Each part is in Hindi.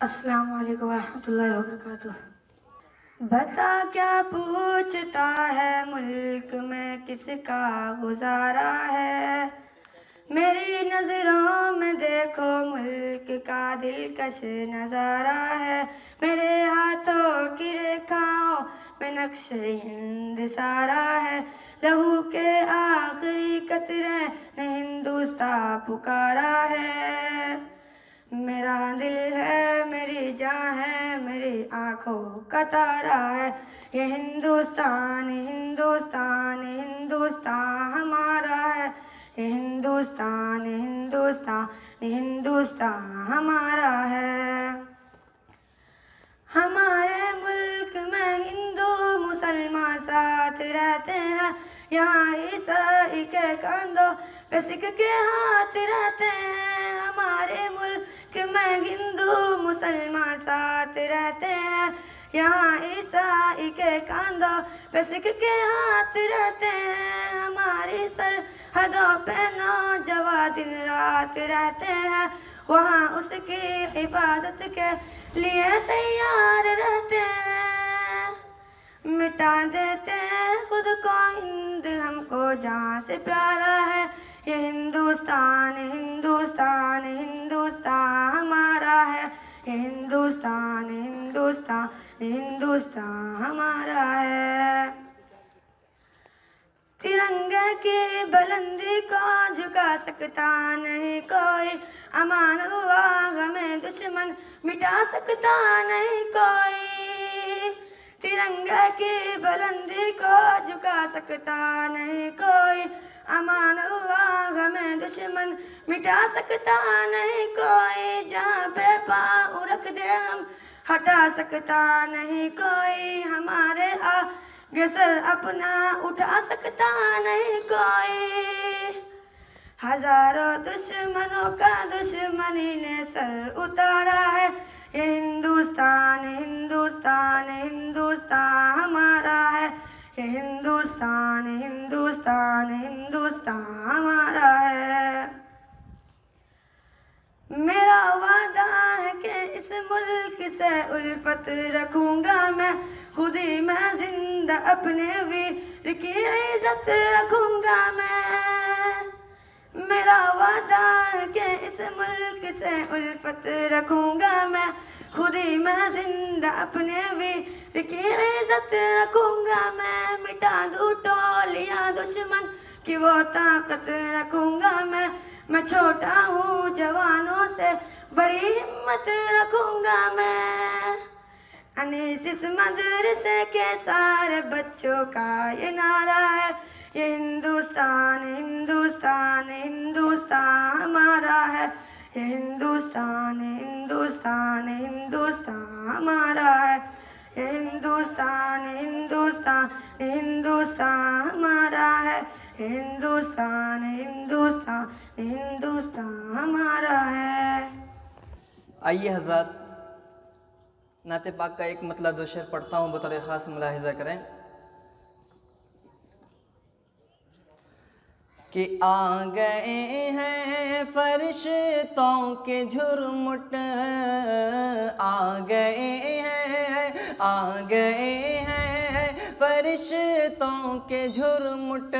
अस्सलाम वालेकुम रहमतुल्लाहि व बरकातुह। बता क्या पूछता है मुल्क में किसका गुजारा है। मेरी नज़रों में देखो मुल्क का दिलकश नज़ारा है। मेरे हाथों की रेखाओं में नक्शे हिंद सारा है। लहू के आखिरी कतरे ने हिंदुस्तां पुकारा है। मेरा दिल है, मेरी जान है, मेरी आंखों का तारा है। ये हिंदुस्तान हिंदुस्तान हिंदुस्तान हमारा है। ये हिंदुस्तान हिंदुस्तान हिंदुस्तान हमारा है। हमारे मुल्क में हिंदू मुसलमान साथ रहते हैं। यहाँ ईसाई के कंधों पे सिख के हाथ रहते हैं। हमारे मुल्क में हिंदू मुसलमान साथ रहते हैं। यहाँ ईसाई के कंधों पे सिख के हाथ रहते हैं। हमारी सरहदों पे नौजवान दिन रात रहते हैं। वहाँ उसकी हिफाजत के लिए तैयार रहते हैं। मिटा देते हैं खुद को हिंद, हमको जान से प्यारा है। ये हिंदुस्तान हिंदुस्तान हिंदुस्तान हमारा है। ये हिंदुस्तान हिंदुस्तान हिंदुस्तान हमारा है। तिरंगे की बुलंदी को झुका सकता नहीं कोई। अमान हुआ हमें दुश्मन मिटा सकता नहीं कोई। तिरंगे की बुलंदी को झुका सकता नहीं कोई। अमान हुआ हमें दुश्मन मिटा सकता नहीं कोई। जहाँ पे पाँव रख दे हम हटा सकता नहीं कोई। हमारे आगे सर अपना उठा सकता नहीं कोई। हजारों दुश्मनों का दुश्मनी ने सर उतारा है। ये हिंदुस्तान हिंदुस्तान हिंदुस्तान हमारा है। ये हिंदुस्तान हिंदुस्तान हिंदुस्तान हमारा है। मेरा वादा है कि इस मुल्क से उल्फत रखूंगा मैं। खुद ही मैं जिंदा अपने वीर की इज्जत रखूंगा मैं। मेरा वादा है कि इस मुल्क से उल्फत रखूंगा मैं। खुद ही मैं जिंदा अपने वीर की इज्जत रखूंगा मैं। मिटा दूं टोलियां दुश्मन की वो ताकत रखूंगा मैं छोटा हूँ जवानों से बड़ी हिम्मत रखूंगा मैं। अनीस इस मदरसे के सारे बच्चों का ये नारा है। ये हिंदुस्तान हिंदुस्तान हिंदुस्तान हमारा है। ये हिंदुस्तान हिंदुस्तान हिंदुस्तान हमारा है। ये हिंदुस्तान हिंदुस्तान हिंदुस्तान हमारा है। ये हिंदुस्तान हिंदुस्तान हिंदुस्तान हमारा है। आइए हज़रात, नाते पाक का एक मतला दो शेर पढ़ता हूँ, बतौर ख़ास मुलाहिज़ा करें कि आ गए हैं फरिश्तों के झुरमुट। आ गए हैं, आ गए हैं फरिश्तों के झुरमुट।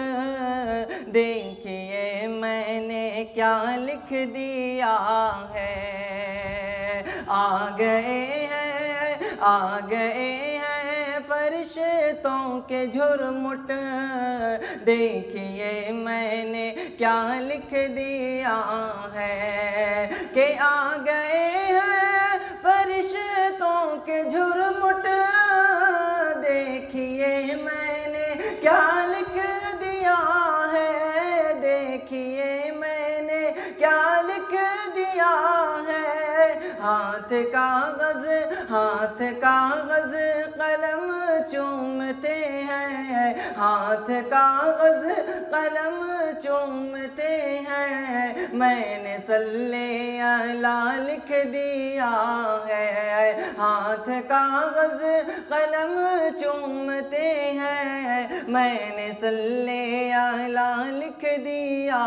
देखिए मैंने क्या लिख दिया है। आ गए हैं, आ गए हैं फरिश्तों के झुरमुट। देखिए मैंने क्या लिख दिया है कि आ गए हैं फरिश्तों के झुरमुट। देखिए मैंने क्या लिख दिया है। देखिए मैंने क्या लिख दिया है। हाथ कागज, हाथ कागज कलम चूमते हैं। हाथ कागज कलम चूमते हैं। मैंने सल्ले अला लिख दिया है। हाथ कागज कलम चूमते हैं। मैंने सल्ले अला लिख दिया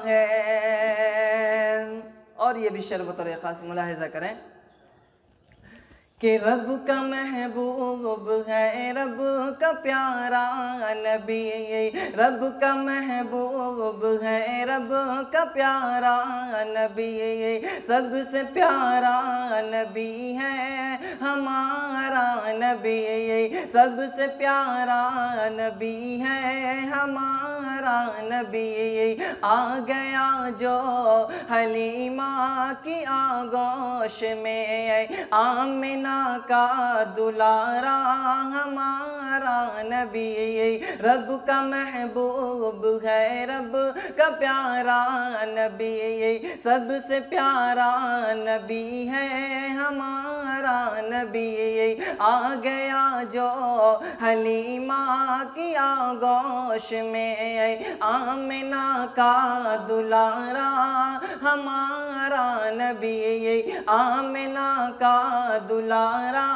है। और ये भी शेर बतौर ख़ास मुलाहिज़ा करें कि रब का महबूब है, रब का प्यारा नबी, रब का महबूब है, रब का प्यारा नबी, सबसे प्यारा नबी है हमारा नबी, सबसे प्यारा नबी है हमारा नबी। आ गया जो हलीमा की आगोश में, आमिना का दुलारा हमारा नबी, रब का महबूब है, रब का प्यारा नबी, सबसे प्यारा नबी है हमारा नबी। आ गया जो हलीमा की आगोश में, आमिना का दुलारा हमारा नबी, आमिना का दुलारा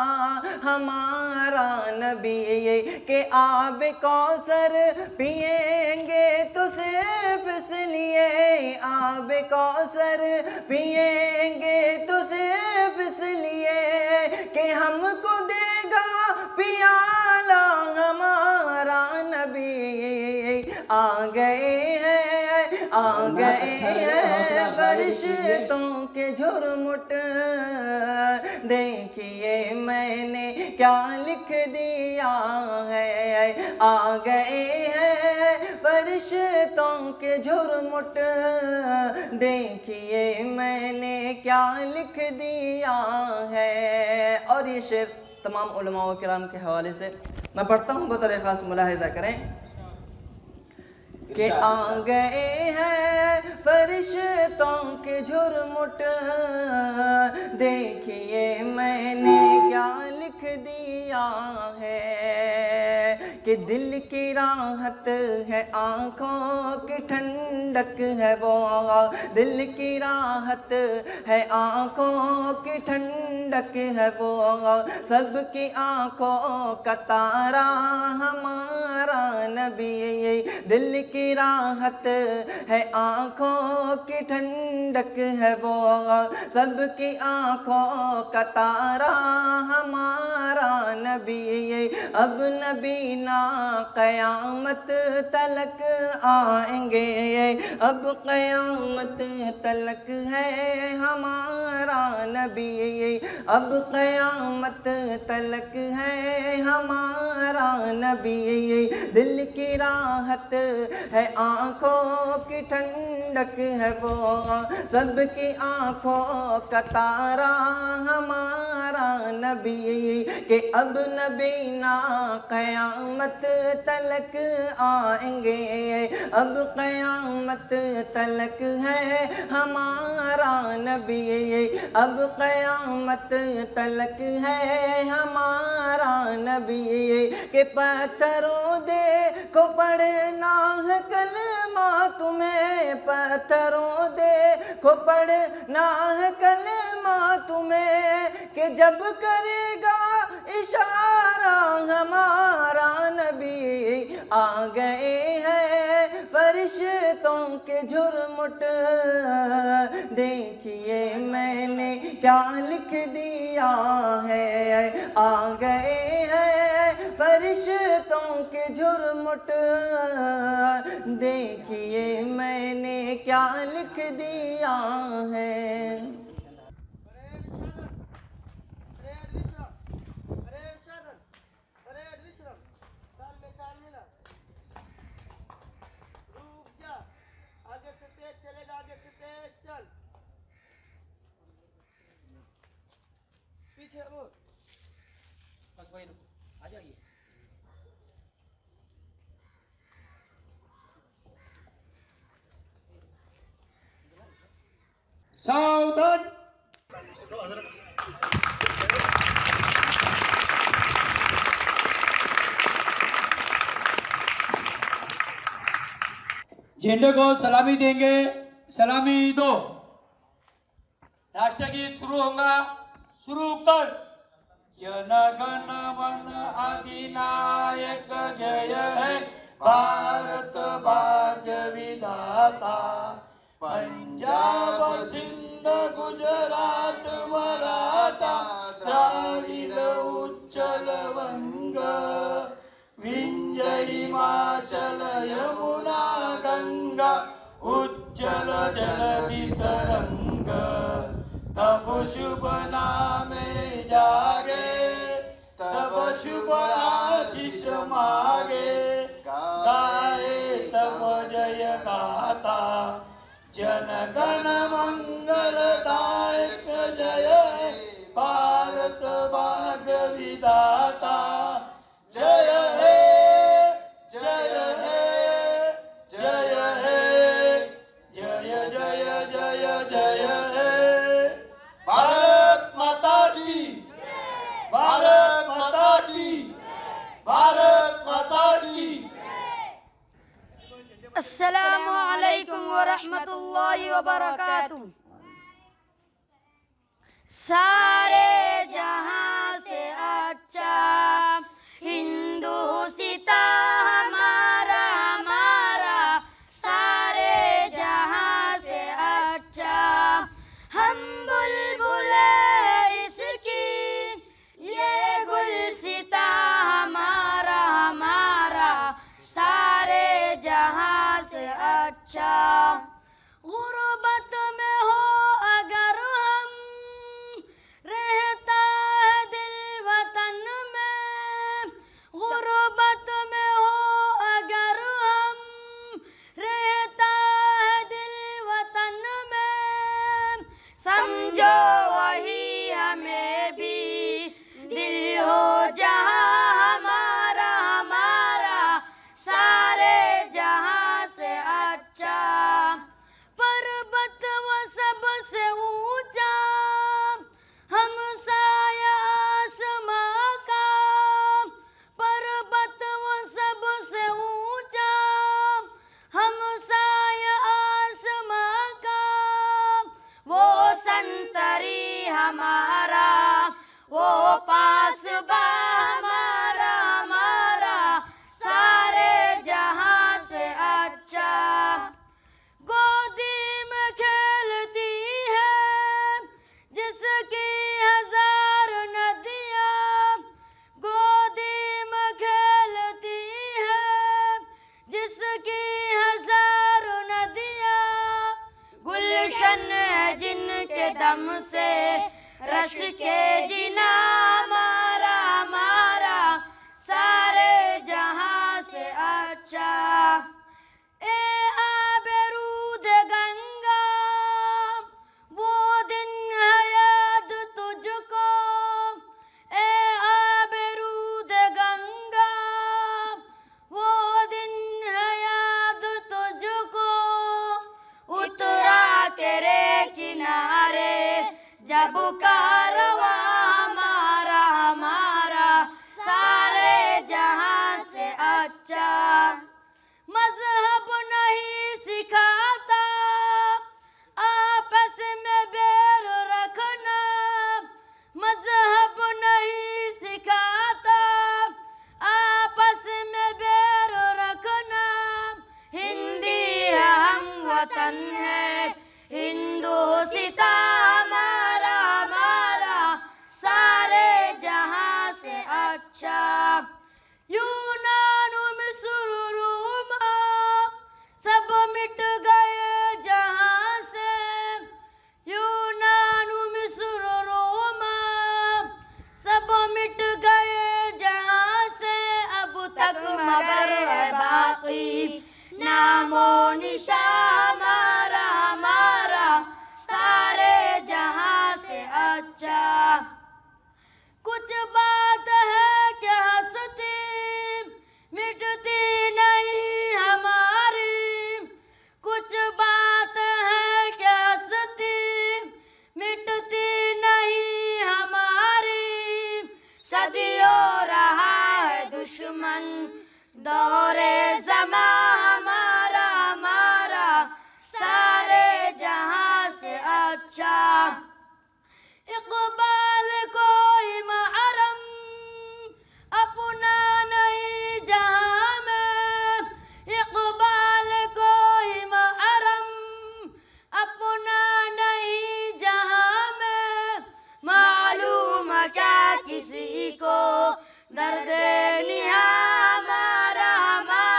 हमारा नबी। के आब कौसर पिएंगे तो सिर्फ इसलिए, आब कौसर पिएंगे तो सिर्फ इसलिए कि हमको देगा पियाला हमारा नबी। आ गए हैं, आ गए हैं फरिश्तों के झुरमुट, देखिए मैंने क्या लिख दिया है। आ गए हैं फरिश्तों के झुरमुट, देखिए मैंने क्या लिख दिया है। और ये शेर तमाम उलमाओ किराम के हवाले से मैं पढ़ता हूँ, बतौर ख़ास मुलाहिज़ा करें कि आ गए हैं फरिश्तों के झुरमुट, देखिए मैंने क्या लिख दिया है। कि दिल की राहत है आँखों की ठंडक है वो, दिल की राहत है आँखों की ठंडक है वो, सबकी आँखों का तारा हमारा नबी, दिल की राहत है आँखों की ठंडक है वो, सबकी आँखों का तारा हमारा नबी। अब नबी ना क़यामत तलक आएंगे, अब क़यामत तलक है हमारा नबी, अब क़यामत तलक है हमारा नबी। दिल की राहत है आँखों की ठंडक है वो, सबकी आँखों का तारा हमारा नबी। कि अब नबी ना क़यामत तलक आएंगे, अब क़यामत तलक है हमारा नबी, अब क़यामत तलक है हमारा नबी। कि पत्थरों देखो पढ़ना है कलमा तुम्हें, पत्थरों देखो पढ़ना है कलमा तुम्हें, कि जब करेगा इशारा हमारा नबी। आ गए हैं फरिश्तों के झुरमुट, देखिए मैंने क्या लिख दिया है। आ गए हैं फरिश्तों के झुरमुट, देखिए मैंने क्या लिख दिया है। बस वही आ जाइए। सावधान। झंडे को सलामी देंगे, सलामी दो। राष्ट्रगीत शुरू होगा, शुरू कर। जन गण मन अधिनायक जय है, भारत भाग्य विधाता। पंजाब सिंध गुजरात मराठा द्राविड़ हिमाचल यमुना गंगा उज्जल जलधि तरंग तब शुभ नामे जागे तब शुभ आशीष मागे गाए तब जय गाता जन गण मंगलदायक जय भारत भाग्य विधाता जय हे जय हे जय हे जय जय जय जय हे भारत माता की भारत माता की भारत माता की। अस्सलामु अलैकुम व रहमतुल्लाहि व बरकातुहू। सारे जहां से अच्छा हिंदू सीता हमारा हमारा सारे जहां से अच्छा हम बुलबुले इसकी ये गुलसिता हमारा हमारा सारे जहां से अच्छा। गुर्बत में हो अगर हम रहता है दिल वतन में गुर्बत में हो अगर हम रहता है दिल वतन में समझो वही हमें भी दिल हो जहां हमारा हमारा सारे जहां से अच्छा। पर्वत वो सबसे ऊंचा हम साया आसमां का पर्वत वो सबसे ऊंचा हम साया आसमां का वो संतरी हमारा वो पासबा हमारा हमारा सारे जहां से अच्छा। गोदी में खेलती है जिसकी हजार नदियाँ गोदी में खेलती है जिसकी हजार नदियाँ गुलशन है जिनके दम से रश के जिना हमारा हमारा सारे जहां से अच्छा। ए आबरूद गंगा वो दिन है याद तुझको ए आबरूद गंगा वो दिन है याद तुझको उतरा तेरे किनारे जब कारवा हमारा हमारा सारे जहां से अच्छा। मजहब नहीं सिखाता आपस में बैर रखना मजहब नहीं सिखाता आपस में बैर रखना हिंदी है हम वतन है हिंदू सीता हमारा हमारा सारे जहां से अच्छा। यूनान मिस्र रोमा सब मिट गए जहां से यूनान मिस्र रोमा सब मिट गए जहां से अब तक मगर है बाकी नामो निशा हमारा हमारा सारे जहां से अच्छा। कुछ बात है क्या हंसती मिटती नहीं हमारी कुछ बात है क्या हंसती मिटती नहीं हमारी सदियों रहा है दुश्मन दौरे ज़मा हमारा हमारा सारे जहां से अच्छा। इक़बाल कोई महरम अपना नहीं जहां में इक़बाल कोई महरम अपना नहीं जहां में मालूम क्या किसी को दर्द निहा हमारा हमारा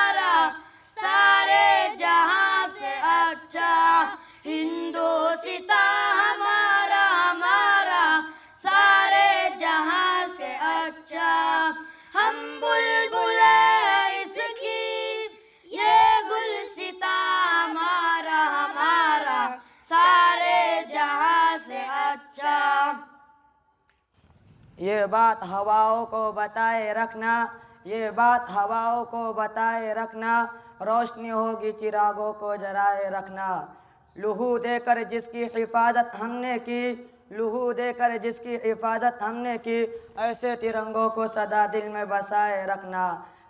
हिंदुस्ता हमारा हमारा सारे जहां से अच्छा। हम बुलबुले इसकी ये गुलसिता हमारा हमारा सारे जहां से अच्छा। ये बात हवाओं को बताए रखना, ये बात हवाओं को बताए रखना, रोशनी होगी चिरागों को जराए रखना। लहू देकर जिसकी हिफाजत हमने की, लहू देकर जिसकी हिफाजत हमने की, ऐसे तिरंगों को सदा दिल में बसाए रखना।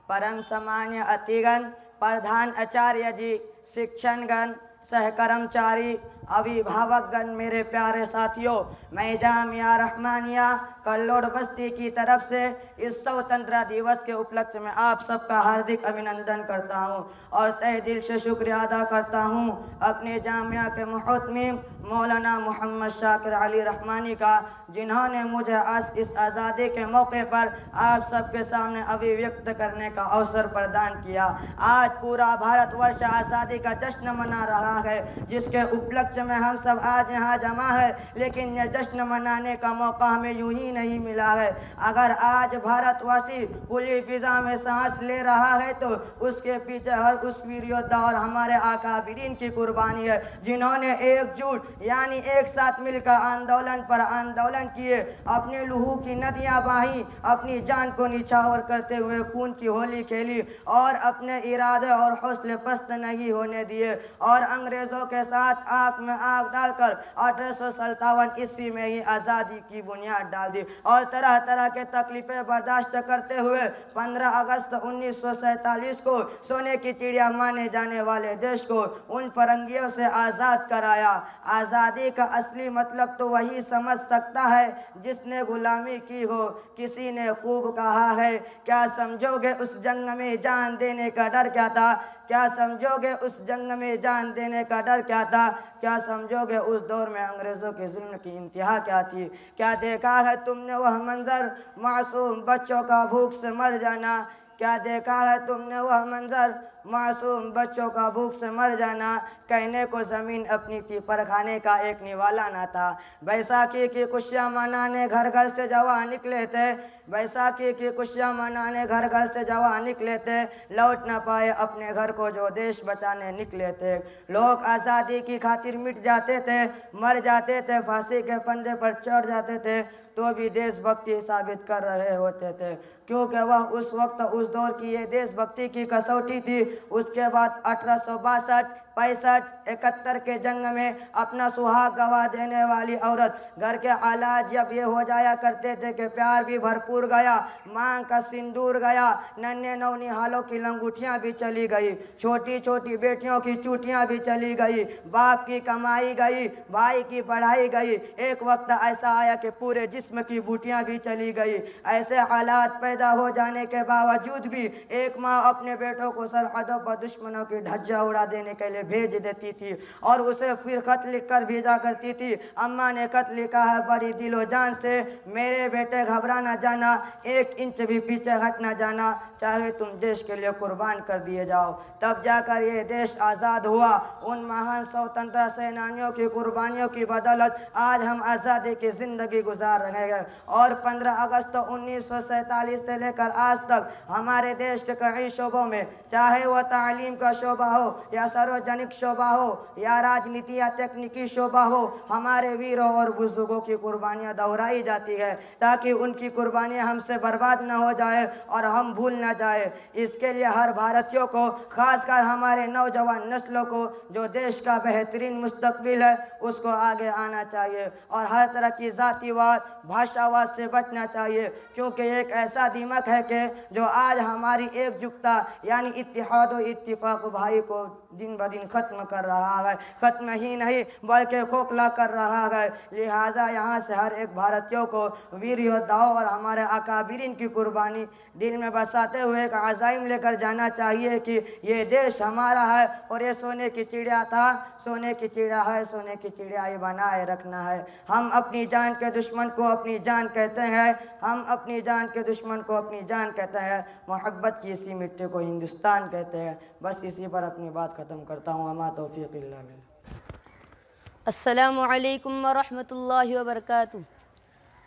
परम सामान्य अतिगण, प्रधान आचार्य जी, शिक्षणगण, सहकर्मचारी, अभिभावकगण, मेरे प्यारे साथियों, मैं जामिया रहमानिया कल्लोड बस्ती की तरफ से इस स्वतंत्रता दिवस के उपलक्ष्य में आप सबका हार्दिक अभिनंदन करता हूं और तहे दिल से शुक्रिया अदा करता हूं अपने जामिया के मुहतमिम मौलाना मोहम्मद शाकिर अली रहमानी का, जिन्होंने मुझे आज इस आज़ादी के मौके पर आप सबके सामने अभिव्यक्त करने का अवसर प्रदान किया। आज पूरा भारतवर्ष आज़ादी का जश्न मना रहा है, जिसके उपलक्ष्य में हम सब आज यहाँ जमा है, लेकिन यह जश्न मनाने का मौका हमें यूं ही नहीं मिला है। अगर आज भारतवासी खुली फिजा में सांस ले रहा है तो उसके पीछे हर उस वीर योद्धा और हमारे आकाबिरीन की कुर्बानी है, जिन्होंने एकजुट यानी एक साथ मिलकर आंदोलन पर आंदोलन किए, अपने लहू की नदियां बही, अपनी जान को निछावर करते हुए खून की होली खेली और अपने इरादे और हौसले पस्त नहीं होने दिए और अंग्रेजों के साथ आंख में आंख डालकर 1857 ईस्वी में ही आज़ादी की बुनियाद डाल दी और तरह तरह के तकलीफें बर्दाश्त करते हुए 15 अगस्त 1947 को सोने की चिड़िया माने जाने वाले देश को उन फरंगियों से आज़ाद कराया। आज़ादी का असली मतलब तो वही समझ सकता है जिसने गुलामी की हो। किसी ने खूब कहा है, क्या समझोगे उस जंग में जान देने का डर क्या था, क्या समझोगे उस जंग में जान देने का डर क्या था, क्या समझोगे उस दौर में अंग्रेज़ों के जुल्म की इंतहा क्या थी। क्या देखा है तुमने वह मंजर, मासूम बच्चों का भूख से मर जाना, क्या देखा है तुमने वह मंजर, मासूम बच्चों का भूख से मर जाना। कहने को ज़मीन अपनी थी पर खाने का एक निवाला ना था। बैसाखी की खुशियाँ मनाने घर घर से जवान निकले थे, बैसाखी की खुशियाँ मनाने घर घर से जवान निकले थे, लौट ना पाए अपने घर को जो देश बचाने निकले थे। लोग आज़ादी की खातिर मिट जाते थे, मर जाते थे, फांसी के फंदे पर चढ़ जाते थे, तो भी देशभक्ति साबित कर रहे होते थे, क्योंकि वह उस वक्त उस दौर की ये देशभक्ति की कसौटी थी। उसके बाद 1862, 65, 71 के जंग में अपना सुहाग गवा देने वाली औरत, घर के हालात जब ये हो जाया करते थे कि प्यार भी भरपूर गया, मांग का सिंदूर गया, नन्हे नौनिहालों की लंगूटियाँ भी चली गई, छोटी छोटी बेटियों की चूटियाँ भी चली गई, बाप की कमाई गई, भाई की पढ़ाई गई। एक वक्त ऐसा आया कि पूरे जिस्म की बूटियाँ भी चली गई। ऐसे हालात पैदा हो जाने के बावजूद भी एक माँ अपने बेटों को सरहदों पर दुश्मनों की धज्जा उड़ा देने के लिए भेज देती थी और उसे फिर खत लिखकर भेजा करती थी। अम्मा ने खत लिखा है बड़ी दिलो जान से, मेरे बेटे घबरा ना जाना, 1 इंच भी पीछे हट ना जाना, चाहे तुम देश के लिए कुर्बान कर दिए जाओ। तब जाकर ये देश आज़ाद हुआ। उन महान स्वतंत्रता सेनानियों की कुर्बानियों की बदौलत आज हम आज़ादी की ज़िंदगी गुजार रहे हैं और 15 अगस्त 1947 से लेकर आज तक हमारे देश के कई शोबों में, चाहे वह तालीम का शोबा हो या सार्वजनिक शोबा हो या राजनीति या तकनीकी शोबा हो, हमारे वीरों और बुजुर्गों की कुर्बानियाँ दोहराई जाती है ताकि उनकी कुर्बानियाँ हमसे बर्बाद न हो जाए और हम भूल न जाए। इसके लिए हर भारतीयों को, खासकर हमारे नौजवान नस्लों को, जो देश का बेहतरीन मुस्तकबिल है, उसको आगे आना चाहिए और हर तरह की जातिवाद, भाषावाद से बचना चाहिए, क्योंकि एक ऐसा दिमाग है कि जो आज हमारी एकजुटता यानी इत्तेहाद और इत्तिफाक भाई को दिन ब दिन ख़त्म कर रहा है। ख़त्म ही नहीं बल्कि खोखला कर रहा है। लिहाजा यहाँ से हर एक भारतीयों को वीर योद्धाओं और हमारे अकाबिरीन की कुर्बानी दिल में बसाते हुए एक आज़ाइम लेकर जाना चाहिए कि ये देश हमारा है और ये सोने की चिड़िया था, सोने की चिड़िया है, सोने की चिड़िया ही बनाए रखना है। हम अपनी जान के दुश्मन को अपनी जान कहते हैं, हम अपनी जान के दुश्मन को अपनी जान कहते हैं। मोहब्बत की इसी मिट्टी को हिंदुस्तान कहते हैं। बस इसी पर अपनी बात ख़त्म करता हूँ। अमा तौफीक़ इल्ला बिल्लाह। Assalamu alaikum wa rahmatullahi wa barakatuh.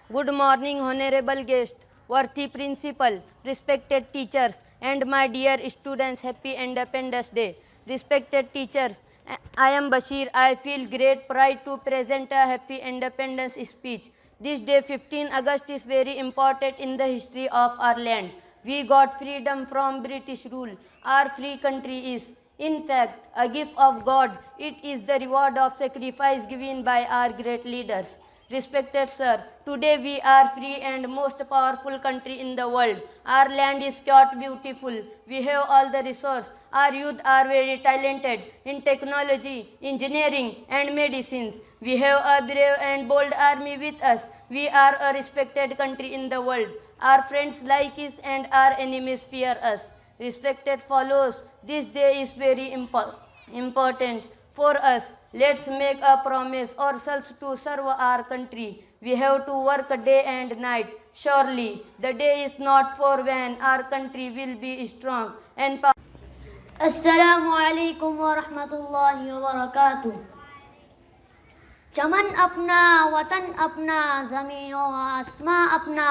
Good morning, honorable guest, worthy principal, respected teachers, and my dear students. Happy Independence Day. Respected teachers, I am Bashir. I feel great pride to present a happy independence speech. This day, 15 August, is very important in the history of our land. We got freedom from British rule. Our free country is, in fact, a gift of God. It is the reward of sacrifice given by our great leaders. Respected sir, today we are free and most powerful country in the world. Our land is quite beautiful. We have all the resources. Our youth are very talented in technology, engineering and medicines. We have a brave and bold army with us. We are a respected country in the world. Our friends like us and our enemies fear us. Respected followers, this day is very important for us. Let's make a promise ourselves to serve our country. We have to work day and night. Surely the day is not for when our country will be strong and powerful. अस्सलामु अलैकुम व रहमतुल्लाहि व बरकातुह। चमन अपना, वतन अपना, ज़मीन व आसमां अपना।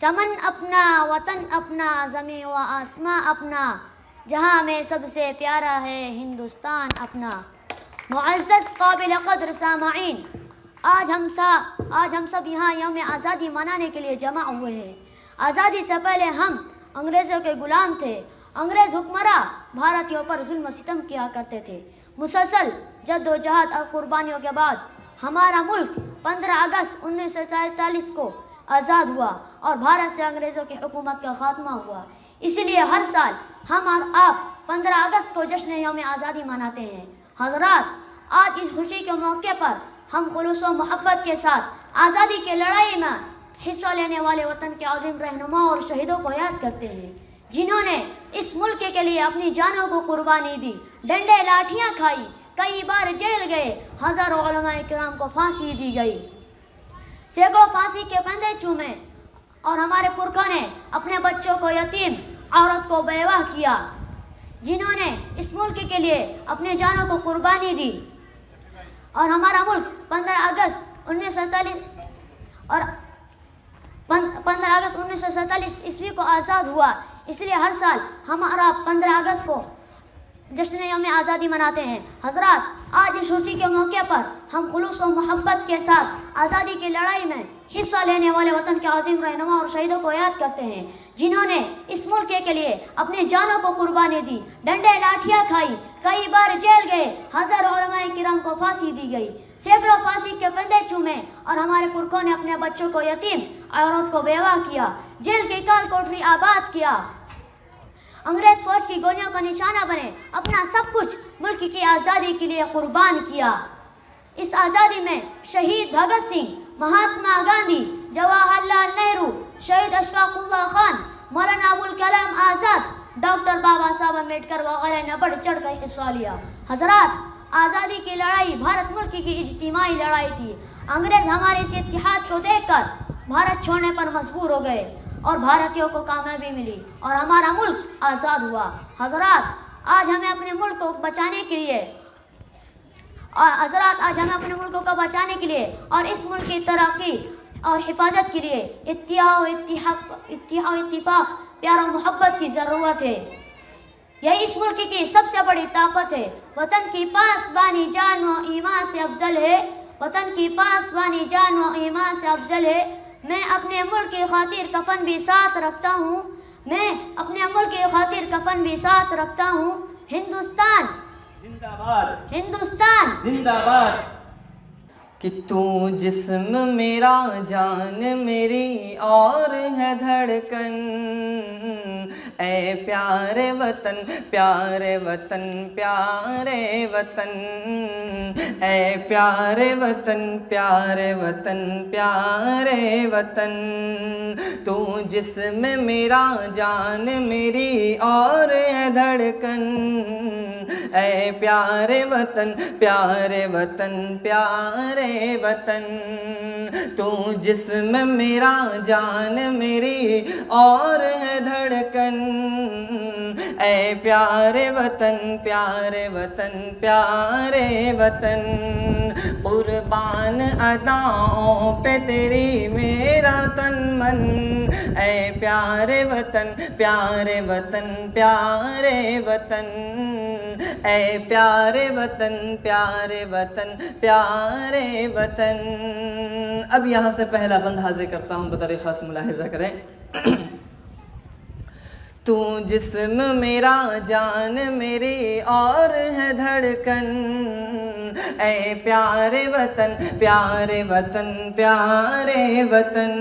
चमन अपना, वतन अपना, ज़मीन व आसमां अपना। जहाँ में सबसे प्यारा है हिंदुस्तान अपना। मुअज़्ज़ज़ काबिल क़द्र सामईन, आज हम सब यहाँ यौम आज़ादी मनाने के लिए जमा हुए हैं। आज़ादी से पहले हम अंग्रेज़ों के ग़ुलाम थे। अंग्रेज़ हुक्मरां भारतीयों पर जुल्म सितम किया करते थे। मुसलसल जद्दोजहद और कुर्बानियों के बाद हमारा मुल्क 15 अगस्त 1947 को आज़ाद हुआ और भारत से अंग्रेज़ों की हुकूमत का ख़ात्मा हुआ। इसलिए हर साल हम और आप 15 अगस्त को जश्न यौम आज़ादी मनाते हैं। हज़रात, आज इस खुशी के मौके पर हम खुलूस व मोहब्बत के साथ आज़ादी की लड़ाई में हिस्सा लेने वाले वतन के अज़ीम रहनुमा और शहीदों को याद करते हैं, जिन्होंने इस मुल्क के लिए अपनी जानों को कुर्बानी दी, डंडे लाठियाँ खाई, कई बार जेल गए, हज़ारों उलमाए किराम को फांसी दी गई, सैकड़ों फांसी के फंदे चूमे और हमारे पुरखों ने अपने बच्चों को यतीम, औरत को बेवाह किया, जिन्होंने इस मुल्क के लिए अपने जानों को कुर्बानी दी। और हमारा मुल्क 15 अगस्त 1947 ईस्वी को आज़ाद हुआ। इसलिए हर साल हमारा 15 अगस्त को जश्न यौम आज़ादी मनाते हैं। हज़रात, आज इस खुशी के मौके पर हम खुलूस व मोहब्बत के साथ आज़ादी की लड़ाई में हिस्सा लेने वाले वतन के अज़ीम रहनुमा और शहीदों को याद करते हैं, जिन्होंने इस मुल्क के लिए अपनी जानों को कुर्बानी दी, डंडे लाठियाँ खाई, कई बार जेल गए, हज़ारों उलमाए किराम को फांसी दी गई, सैकड़ों फांसी के फंदे चूमे और हमारे पुरखों ने अपने बच्चों को यतीम, औरत को बेवाह किया, जेल की काल कोठरी आबाद किया, अंग्रेज फौज की गोलियों का निशाना बने, अपना सब कुछ मुल्क की आज़ादी के लिए कुर्बान किया। इस आज़ादी में शहीद भगत सिंह, महात्मा गांधी, जवाहरलाल नेहरू, शहीद अशफाकुल्लाह खान, मौलाना अबुल कलाम आज़ाद, डॉक्टर बाबा साहब अम्बेडकर वगैरह ने बढ़ चढ़ कर हिस्सा लिया। हज़रात, आज़ादी की लड़ाई भारत मुल्क की इज्तिमाई लड़ाई थी। अंग्रेज हमारे इस इत्तेहाद को देखकर भारत छोड़ने पर मजबूर हो गए और भारतीयों को कामयाबी मिली और हमारा मुल्क आज़ाद हुआ। हज़रात, आज हमें अपने मुल्क को बचाने के लिए और इस मुल्क की तरक्की और हिफाजत के लिए इत्तिफाक, प्यार और मोहब्बत की ज़रूरत है। यही इस मुल्क की सबसे बड़ी ताकत है। वतन की पासबानी जान व ईमान से अफजल है। वतन की पासबानी जान व ईमान से अफजल है। मैं अपने मुल्क की खातिर कफन भी साथ रखता हूँ। हिंदुस्तान जिंदाबाद, हिंदुस्तान जिंदाबाद। कि तू जिस्म मेरा, जान मेरी और है धड़कन, ऐ प्यारे वतन, प्यारे वतन, प्यारे वतन, ऐ प्यारे वतन, प्यारे वतन, प्यारे वतन। तू जिस्म मेरा, जान मेरी और है धड़कन, ऐ प्यारे वतन, प्यारे वतन, प्यारे वतन। तू जिस्म मेरा, जान मेरी और है धड़कन, ऐ प्यारे वतन, प्यारे वतन, प्यारे वतन। कुर्बान अदाओं पे तेरी मेरा तन मन। ऐ प्यारे वतन, प्यारे वतन, प्यारे वतन। ऐ प्यारे वतन, प्यारे वतन, प्यारे वतन। अब यहाँ से पहला बंद हाजिर करता हूँ, बतौर ख़ास मुलाहिज़ा करें। तू जिस्म मेरा, जान मेरी और है धड़कन। ऐ प्यारे वतन, प्यारे वतन, प्यारे वतन।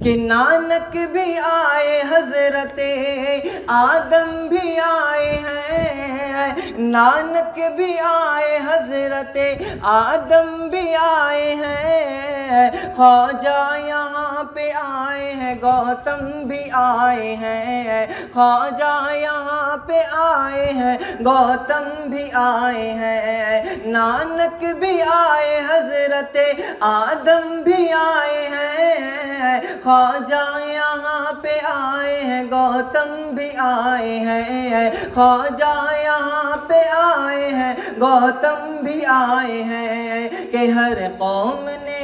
कि नानक भी आए, हजरते आदम भी आए हैं। नानक भी आए, हजरते आदम भी आए हैं। ख्वाजा यहाँ पे आए हैं, गौतम भी आए हैं। ख्वाजा यहाँ पे आए हैं, गौतम भी आए हैं। नानक भी आए, हजरते आदम भी आए हैं। ख्वाजा यहाँ पे आए हैं, गौतम भी आए हैं। ख्वाजा यहाँ पे आए हैं, गौतम भी आए हैं। कि हर कौम ने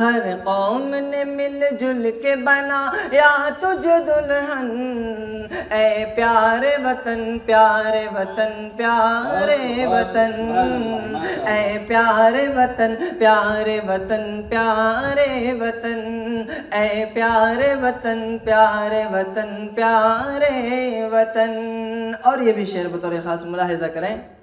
हर कौम ने मिलजुल के बनाया तुझे दुल्हन। ऐ प्यारे वतन, प्यारे वतन, प्यारे वतन। ऐ प्यारे वतन, प्यारे वतन, प्यारे वतन। ऐ प्यारे वतन, प्यारे वतन, प्यारे वतन। और ये भी शेर बतौर ख़ास मुलाहिज़ा करें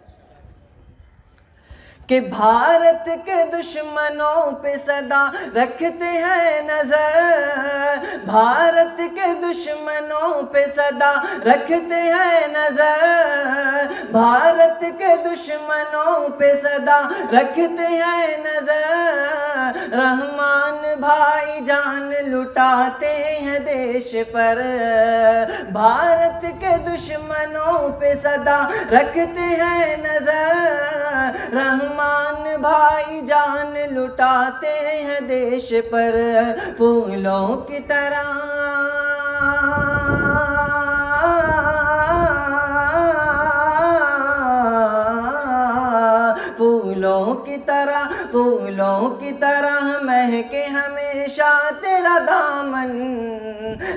कि भारत के दुश्मनों पे सदा रखते हैं नजर। भारत के दुश्मनों पे सदा रखते हैं नजर। भारत के दुश्मनों पे सदा रखते हैं नजर। रहमान भाई जान लुटाते हैं देश पर। भारत के दुश्मनों पे सदा रखते हैं नजर। रहमान भाई जान लुटाते हैं देश पर। फूलों की तरह फूलों की तरह, फूलों की तरह महके हमेशा तेरा दामन।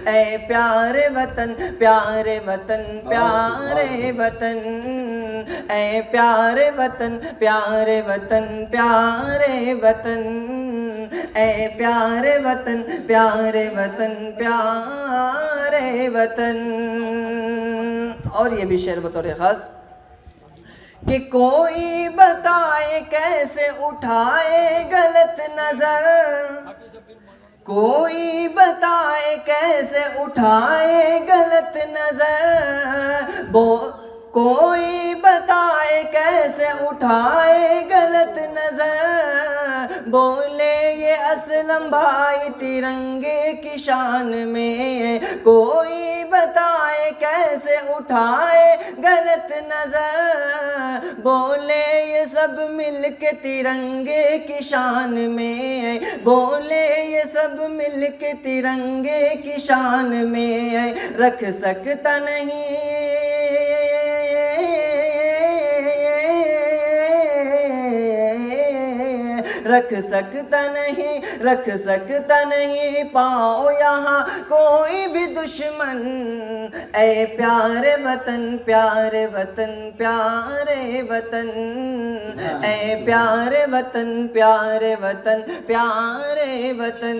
ऐ प्यारे वतन, प्यारे वतन, प्यारे वतन। ऐ प्यारे वतन, प्यारे वतन, प्यारे वतन। ऐ प्यारे वतन, प्यारे वतन, प्यारे वतन। और ये भी शेर बतौर ख़ास कि कोई बताए कैसे उठाए गलत नजर। कोई बताए कैसे उठाए गलत नजर। कोई बताए कैसे उठाए गलत नजर। बोले ये असलम भाई तिरंगे की शान में। कोई बताए कैसे उठाए गलत नजर। बोले ये सब मिल के तिरंगे की शान में। बोले ये सब मिल के तिरंगे की शान में। रख सकता नहीं रख सकता नहीं, रख सकता नहीं पाओ यहाँ कोई भी दुश्मन। ऐ प्यारे वतन, प्यारे वतन, प्यारे वतन। ऐ प्यारे वतन, प्यारे वतन, प्यारे वतन।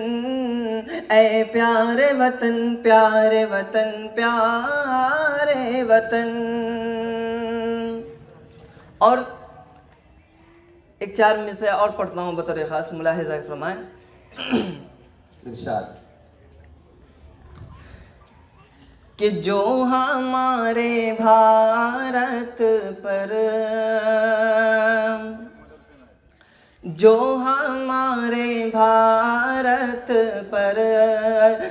ऐ प्यारे वतन, प्यारे वतन, प्यारे वतन। और एक चार मिसरे और पढ़ता हूँ बतौर ख़ास मुलाहिज़ा फरमाएं। इरशाद कि जो हमारे भारत पर, जो हमारे भारत पर,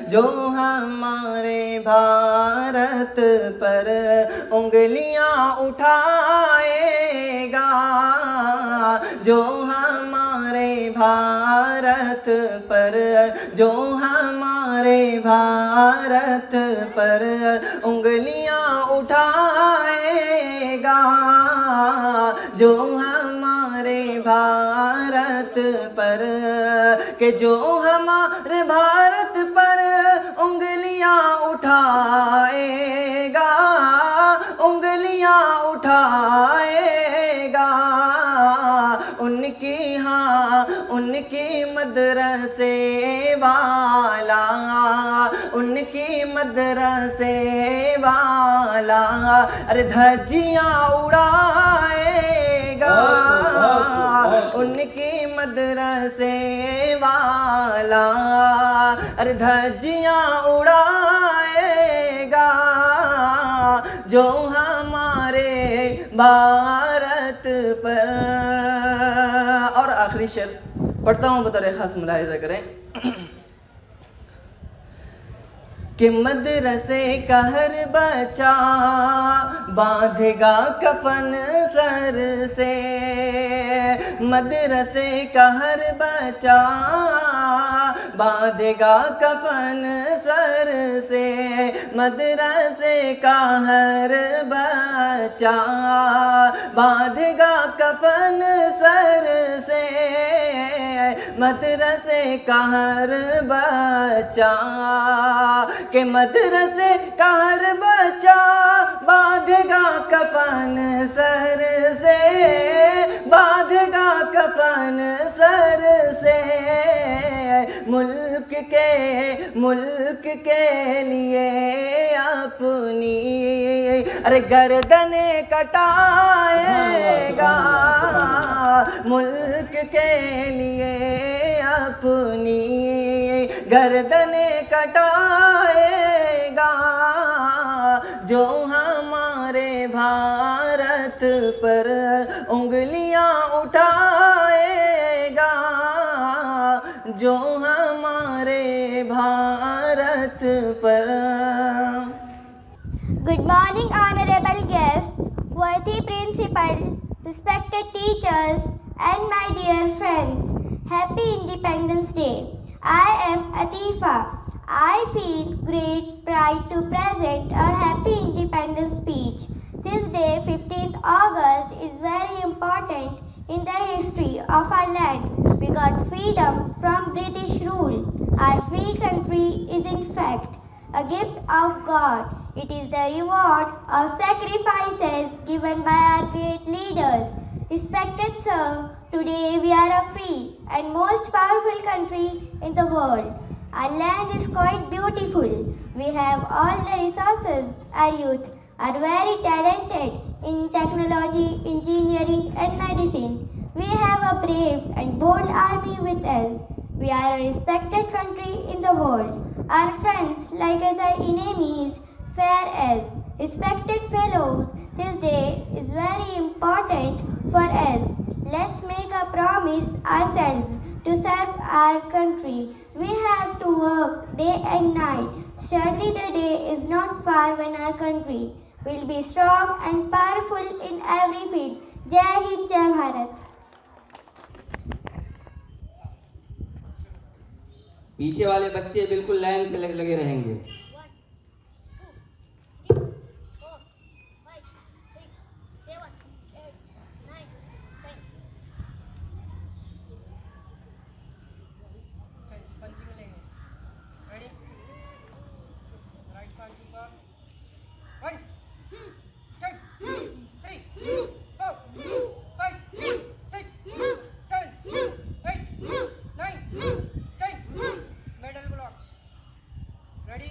जो हमारे भारत पर उंगलियां उठाएगा, जो हमारे भारत पर, जो हमारे भारत पर उंगलियां उठाएगा, जो हमारे भारत पर, कि जो हमारे भारत पर उंगलियां उठाएगा, उंगलियां उठाएगा, उनकी हाँ उनकी मदरसे वाला, उनकी मदरसे वाला अरे धज्जियां उड़ाएगा, उनकी मदरसे वाला अरे धज्जियां उड़ाएगा, जो हमारे भारत पर। और आखिरी शेर पढ़ता हूँ, बतौर खास मुलाहिजा करें कि मदरसे का हर बच्चा बांधेगा कफन सर से, मदरसे का हर बच्चा बांधेगा कफन सर से, मदरसे का हर बच्चा बांधेगा कफन सर से, मदरसे का हर बच्चा, के मदरसे का हर बच्चा बांधेगा कफन सर से, बांधेगा कफन सर से, मुल्क के लिए अपनी अरे गर्दने कटाएगा, मुल्क के लिए अपनी गर्दने कटाएगा, जो हमारे भारत पर उंगलियां उठाएगा, जो हमारे भारत पर। Good morning, honorable guests, worthy principal, respected teachers, and my dear friends. Happy Independence Day. I am Atifa. I feel great pride to present a happy independence speech. This day, 15th August, is very important in the history of our land. We got freedom from British rule. Our free country is in fact a gift of God. It is the reward of sacrifices given by our great leaders. Respected sir, today we are a free and most powerful country in the world. Our land is quite beautiful. We have all the resources. Our youth are very talented in technology, engineering and medicine. We have a brave and bold army with us. We are a respected country in the world. Our friends like us are enemies, fair as. Respected fellows, this day is very important for us. Let's make a promise ourselves to serve our country. We have to work day and night. Surely the day is not far when our country will be strong and powerful in every field. Jai Hind, Jai Bharat. पीछे वाले बच्चे बिल्कुल लाइन से लगे रहेंगे। Ready?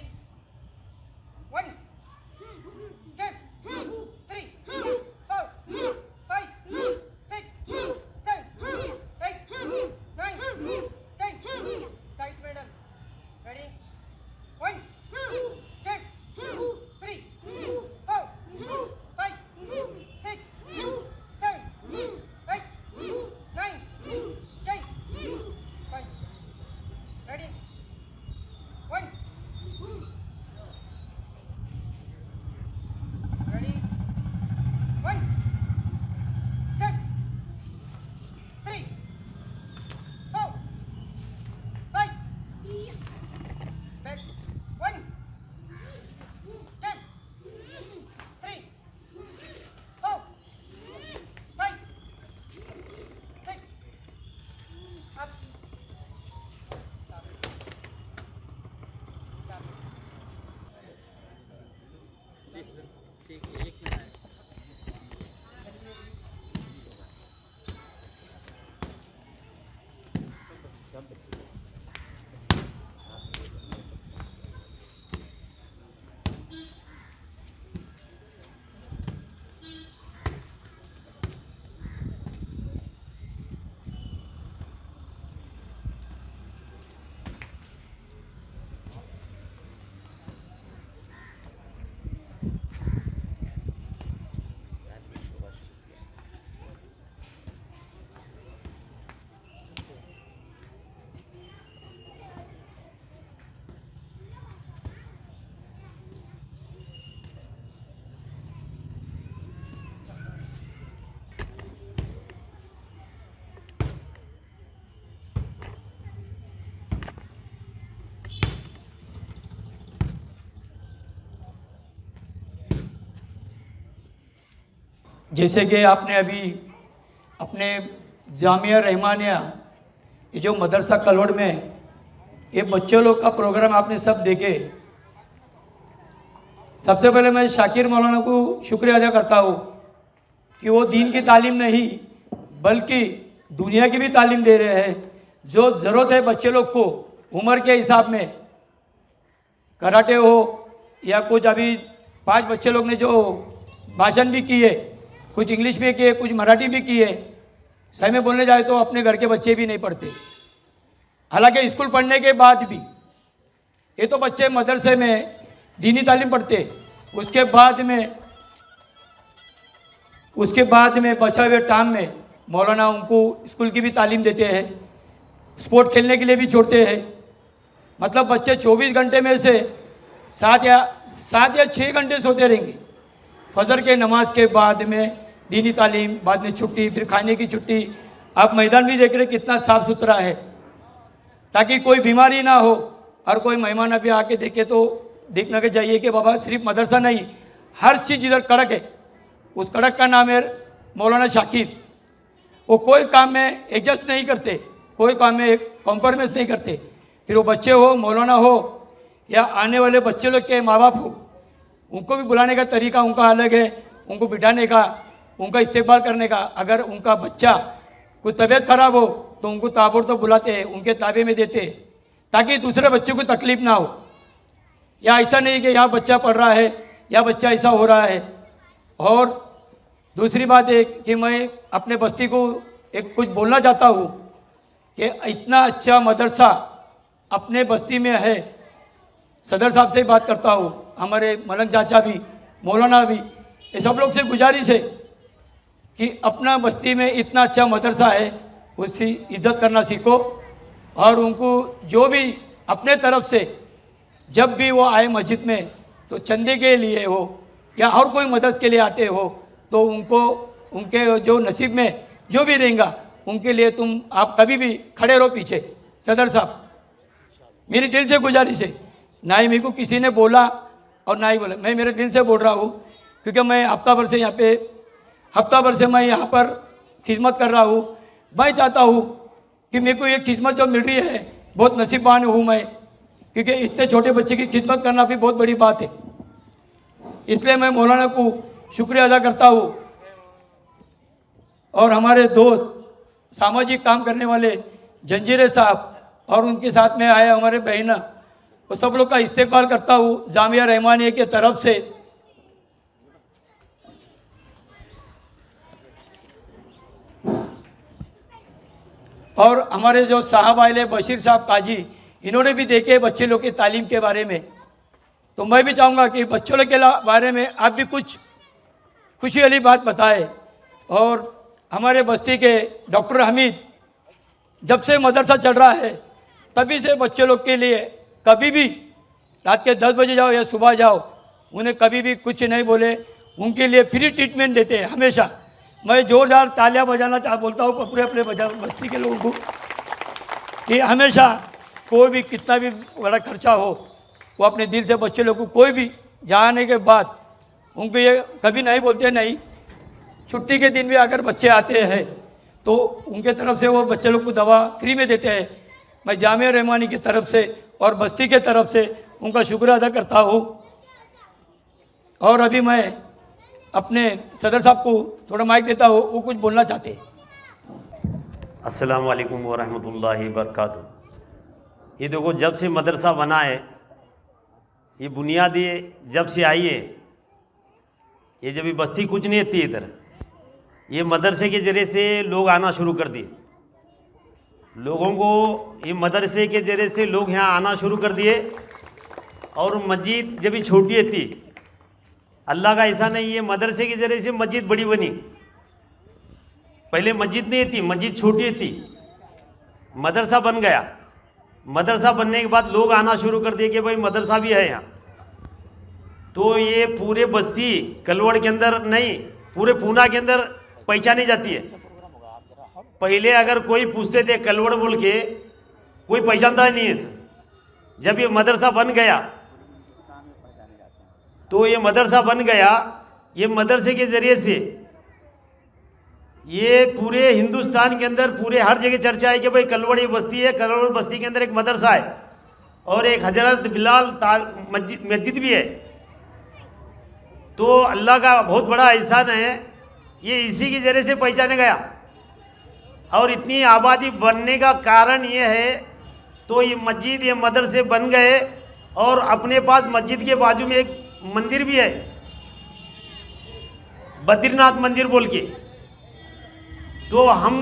जैसे कि आपने अभी अपने जामिया रहमानिया ये जो मदरसा कलोड़ में ये बच्चों लोग का प्रोग्राम आपने सब देखे। सबसे पहले मैं शाकिर मौलाना को शुक्रिया अदा करता हूँ कि वो दीन की तालीम नहीं बल्कि दुनिया की भी तालीम दे रहे हैं। जो ज़रूरत है बच्चे लोग को उम्र के हिसाब में, कराटे हो या कुछ अभी 5 बच्चे लोग ने जो भाषण भी किए, कुछ इंग्लिश में किए, कुछ मराठी भी किए। सही में बोलने जाए तो अपने घर के बच्चे भी नहीं पढ़ते, हालांकि स्कूल पढ़ने के बाद भी ये तो बच्चे मदरसे में दीनी तालीम पढ़ते, उसके बाद में बचा हुए टाइम में मौलाना उनको स्कूल की भी तालीम देते हैं, स्पोर्ट खेलने के लिए भी छोड़ते हैं। मतलब बच्चे 24 घंटे में से 7 या 6 घंटे सोते रहेंगे। फजर के नमाज के बाद में दीनी तालीम, बाद में छुट्टी, फिर खाने की छुट्टी। आप मैदान भी देख रहे कितना साफ़ सुथरा है, ताकि कोई बीमारी ना हो और कोई मेहमान अभी आके देखे तो देखना के चाहिए कि बाबा सिर्फ मदरसा नहीं, हर चीज़ इधर कड़क है। उस कड़क का नाम है मौलाना शाकिर। वो कोई काम में एडजस्ट नहीं करते, कोई काम में कॉम्प्रोमाइज़ नहीं करते। फिर वो बच्चे हो, मौलाना हो या आने वाले बच्चे लोग के माँ बाप हो, उनको भी बुलाने का तरीका उनका अलग है। उनको बिठाने का, उनका इस्तेमाल करने का। अगर उनका बच्चा कोई तबीयत खराब हो तो उनको ताबड़तोड़ बुलाते हैं, उनके ताबे में देते हैं, ताकि दूसरे बच्चे को तकलीफ ना हो। या ऐसा नहीं कि यहाँ बच्चा पढ़ रहा है या बच्चा ऐसा हो रहा है। और दूसरी बात है कि मैं अपने बस्ती को एक कुछ बोलना चाहता हूँ कि इतना अच्छा मदरसा अपने बस्ती में है। सदर साहब से बात करता हूँ, हमारे मलंग चाचा भी, मौलाना भी, ये सब लोग से गुजारिश है कि अपना बस्ती में इतना अच्छा मदरसा है, उसकी इज्जत करना सीखो। और उनको जो भी अपने तरफ से जब भी वो आए मस्जिद में तो चंदे के लिए हो या और कोई मदद के लिए आते हो तो उनको उनके जो नसीब में जो भी रहेगा उनके लिए आप कभी भी खड़े रहो पीछे। सदर साहब, मेरी दिल से गुजारिश है, ना ही मेरे को किसी ने बोला और ना ही बोला, मैं मेरे दिल से बोल रहा हूँ, क्योंकि मैं हफ्ता भर से मैं यहाँ पर खिदमत कर रहा हूँ। मैं चाहता हूँ कि मेरे को ये खिदमत जो मिल रही है, बहुत नसीबान हूँ मैं, क्योंकि इतने छोटे बच्चे की खिदमत करना भी बहुत बड़ी बात है। इसलिए मैं मौलाना को शुक्रिया अदा करता हूँ। और हमारे दोस्त सामाजिक काम करने वाले जंजीरे साहब और उनके साथ में आए हमारे बहना, वो सब लोग का इस्तेमाल करता हूँ जामिया रहमानिया की तरफ से। और हमारे जो साहब आए बशीर साहब काजी, इन्होंने भी देखे बच्चे लोग की तालीम के बारे में। तो मैं भी चाहूँगा कि बच्चों लोग के बारे में आप भी कुछ खुशी वाली बात बताएं। और हमारे बस्ती के डॉक्टर हमीद, जब से मदरसा चल रहा है तभी से बच्चे लोग के लिए कभी भी रात के 10 बजे जाओ या सुबह जाओ, उन्हें कभी भी कुछ नहीं बोले, उनके लिए फ्री ट्रीटमेंट देते हैं हमेशा। मैं ज़ोरदार तालियां बजाना बोलता हूँ पूरे अपने बस्ती के लोगों को कि हमेशा कोई भी कितना भी बड़ा खर्चा हो, वो अपने दिल से बच्चे लोग को कोई भी जाने के बाद उनको ये कभी नहीं बोलते नहीं। छुट्टी के दिन भी अगर बच्चे आते हैं तो उनके तरफ से वो बच्चे लोग को दवा फ्री में देते हैं। मैं जामिया रहमानी की तरफ से और बस्ती के तरफ से उनका शुक्रिया अदा करता हूँ। और अभी मैं अपने सदर साहब को थोड़ा माइक देता हूँ, वो कुछ बोलना चाहते हैं। अस्सलाम वालेकुम वरहमतुल्लाहि वबरकातुहू। ये देखो, जब से मदरसा बना है, ये बुनियादी जब से आई है, ये जब ये बस्ती कुछ नहीं थी इधर, ये मदरसे के ज़रिए से लोग आना शुरू कर दिए। लोगों को ये मदरसे के ज़रिए से लोग यहाँ आना शुरू कर दिए। और मस्जिद जब ये छोटी थी, अल्लाह का ऐसा नहीं, ये मदरसे के ज़रिए से मस्जिद बड़ी बनी। पहले मस्जिद नहीं थी, मस्जिद छोटी थी, मदरसा बन गया। मदरसा बनने के बाद लोग आना शुरू कर दिए कि भाई मदरसा भी है यहाँ। तो ये पूरे बस्ती कलवड़ के अंदर नहीं, पूरे पूना के अंदर पहचानी जाती है। पहले अगर कोई पूछते थे कलवड़ बोल के, कोई पहचानता नहीं है। जब ये मदरसा बन गया तो ये मदरसा बन गया, ये मदरसे के ज़रिए से ये पूरे हिंदुस्तान के अंदर पूरे हर जगह चर्चा है कि भाई कलवड़ी बस्ती है, कलवड़ी बस्ती के अंदर एक मदरसा है और एक हजरत बिलाल मस्जिद भी है। तो अल्लाह का बहुत बड़ा एहसान है, ये इसी के ज़रिए से पहचाने गया। और इतनी आबादी बनने का कारण ये है, तो ये मस्जिद ये मदरसे बन गए और अपने पास मस्जिद के बाजू में एक मंदिर भी है, बद्रीनाथ मंदिर बोल के। तो हम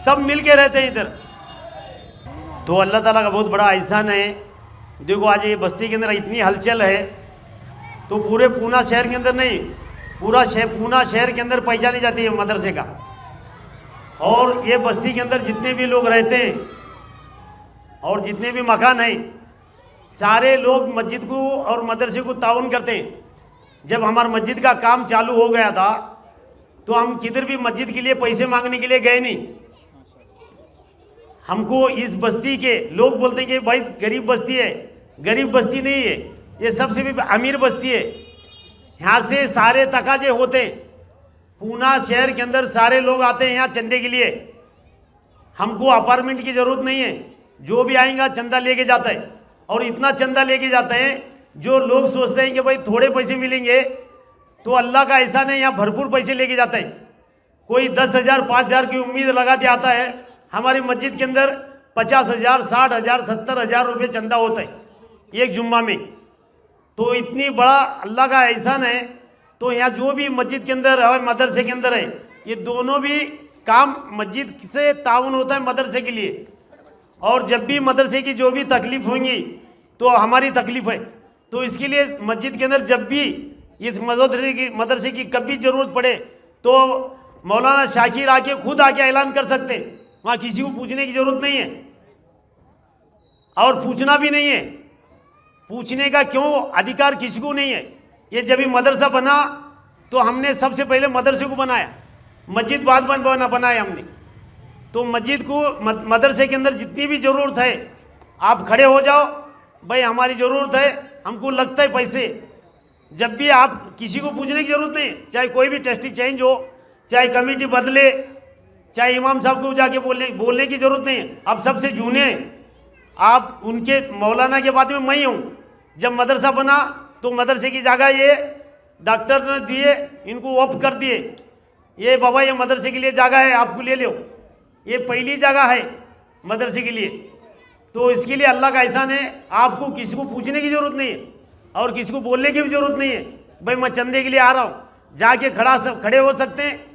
सब मिल के रहते हैं इधर। तो अल्लाह ताला का बहुत बड़ा एहसान है। देखो आज ये बस्ती के अंदर इतनी हलचल है, तो पूरे पूना शहर के अंदर नहीं, पूना शहर के अंदर पहचानी जाती है मदरसे का। और ये बस्ती के अंदर जितने भी लोग रहते हैं और जितने भी मकान हैं, सारे लोग मस्जिद को और मदरसे को ताउन करते हैं। जब हमारा मस्जिद का काम चालू हो गया था तो हम किधर भी मस्जिद के लिए पैसे मांगने के लिए गए नहीं। हमको इस बस्ती के लोग बोलते हैं कि भाई गरीब बस्ती है, गरीब बस्ती नहीं है, ये सबसे भी अमीर बस्ती है। यहाँ से सारे तकाजे होते हैं, पूना शहर के अंदर सारे लोग आते हैं यहाँ चंदे के लिए। हमको अपार्टमेंट की ज़रूरत नहीं है, जो भी आएगा चंदा लेके जाता है। और इतना चंदा लेके जाते हैं जो लोग सोचते हैं कि भाई थोड़े पैसे मिलेंगे, तो अल्लाह का एहसान है यहाँ भरपूर पैसे लेके जाते हैं। कोई 10,000 5,000 की उम्मीद लगाते आता है। हमारी मस्जिद के अंदर 50,000 60,000 70,000 रुपये चंदा होता है एक जुम्मा में। तो इतनी बड़ा अल्लाह का एहसान है। तो यहाँ जो भी मस्जिद के अंदर है, मदरसे के अंदर है, ये दोनों भी काम मस्जिद से ताउन होता है मदरसे के लिए। और जब भी मदरसे की जो भी तकलीफ़ होंगी तो हमारी तकलीफ़ है, तो इसके लिए मस्जिद के अंदर जब भी इस मदरसे की कभी ज़रूरत पड़े तो मौलाना शाकिर आके खुद आके ऐलान कर सकते हैं। वहाँ किसी को पूछने की ज़रूरत नहीं है और पूछना भी नहीं है। पूछने का क्यों अधिकार किसी को नहीं है। ये जब भी मदरसा बना तो हमने सबसे पहले मदरसे को बनाया, मस्जिद बाद बनाया हमने। तो मस्जिद को मदरसे के अंदर जितनी भी ज़रूरत है आप खड़े हो जाओ, भाई हमारी ज़रूरत है, हमको लगता है पैसे। जब भी आप किसी को पूछने की ज़रूरत नहीं, चाहे कोई भी ट्रस्टी चेंज हो, चाहे कमेटी बदले, चाहे इमाम साहब को जाके बोलने की ज़रूरत नहीं है। आप सबसे जूने आप उनके मौलाना के बाद में मैं ही हूँ। जब मदरसा बना तो मदरसे की जगह ये डॉक्टर ने दिए, इनको वक्फ कर दिए, ये बाबा ये मदरसे के लिए जगह है, आपको ले लो। ये पहली जगह है मदरसे के लिए। तो इसके लिए अल्लाह का एहसान है, आपको किसी को पूछने की ज़रूरत नहीं है और किसी को बोलने की भी ज़रूरत नहीं है। भाई मैं चंदे के लिए आ रहा हूँ, जाके खड़े हो सकते हैं।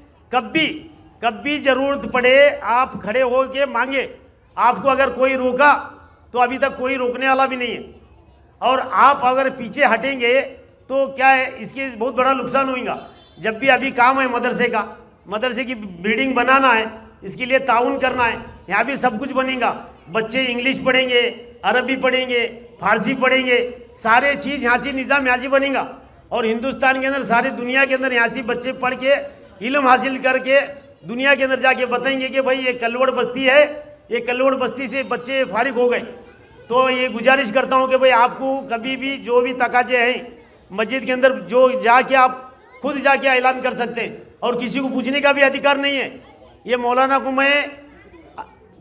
कभी ज़रूरत पड़े आप खड़े हो के मांगे। आपको अगर कोई रोका तो अभी तक कोई रोकने वाला भी नहीं है। और आप अगर पीछे हटेंगे तो क्या है, इसके बहुत बड़ा नुकसान होगा। जब भी अभी काम है मदरसे का, मदरसे की बिल्डिंग बनाना है, इसके लिए ताउन करना है। यहाँ भी सब कुछ बनेगा। बच्चे इंग्लिश पढ़ेंगे, अरबी पढ़ेंगे, फारसी पढ़ेंगे, सारे चीज़ यहाँ से निज़ाम यहाँ से बनेगा। और हिंदुस्तान के अंदर सारी दुनिया के अंदर यहाँ से बच्चे पढ़ के इल्म हासिल करके दुनिया के अंदर जाके बताएंगे कि भाई ये कलवड़ बस्ती है, ये कलवड़ बस्ती से बच्चे फारिग हो गए। तो ये गुजारिश करता हूँ कि भाई आपको कभी भी जो भी तकाजे हैं मस्जिद के अंदर, जो जाके आप खुद जाके ऐलान कर सकते हैं और किसी को पूछने का भी अधिकार नहीं है। ये मौलाना को मैं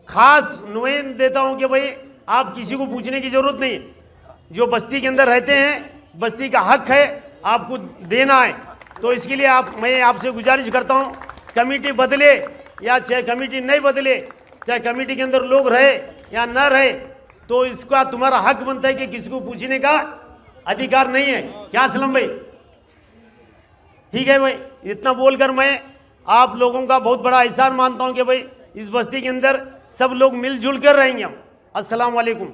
खास नुमाइंद देता हूँ कि भाई आप किसी को पूछने की ज़रूरत नहीं है। जो बस्ती के अंदर रहते हैं, बस्ती का हक है आपको देना है। तो इसके लिए मैं आपसे गुजारिश करता हूँ, कमेटी बदले या चाहे कमेटी नहीं बदले, चाहे कमेटी के अंदर लोग रहे या न रहे, तो इसका तुम्हारा हक बनता है कि किसी को पूछने का अधिकार नहीं है। क्या सलम भाई? ठीक है भाई, इतना बोलकर मैं आप लोगों का बहुत बड़ा एहसान मानता हूँ कि भाई इस बस्ती के अंदर सब लोग मिलजुल कर रहेंगे हम। अस्सलाम वालेकुम।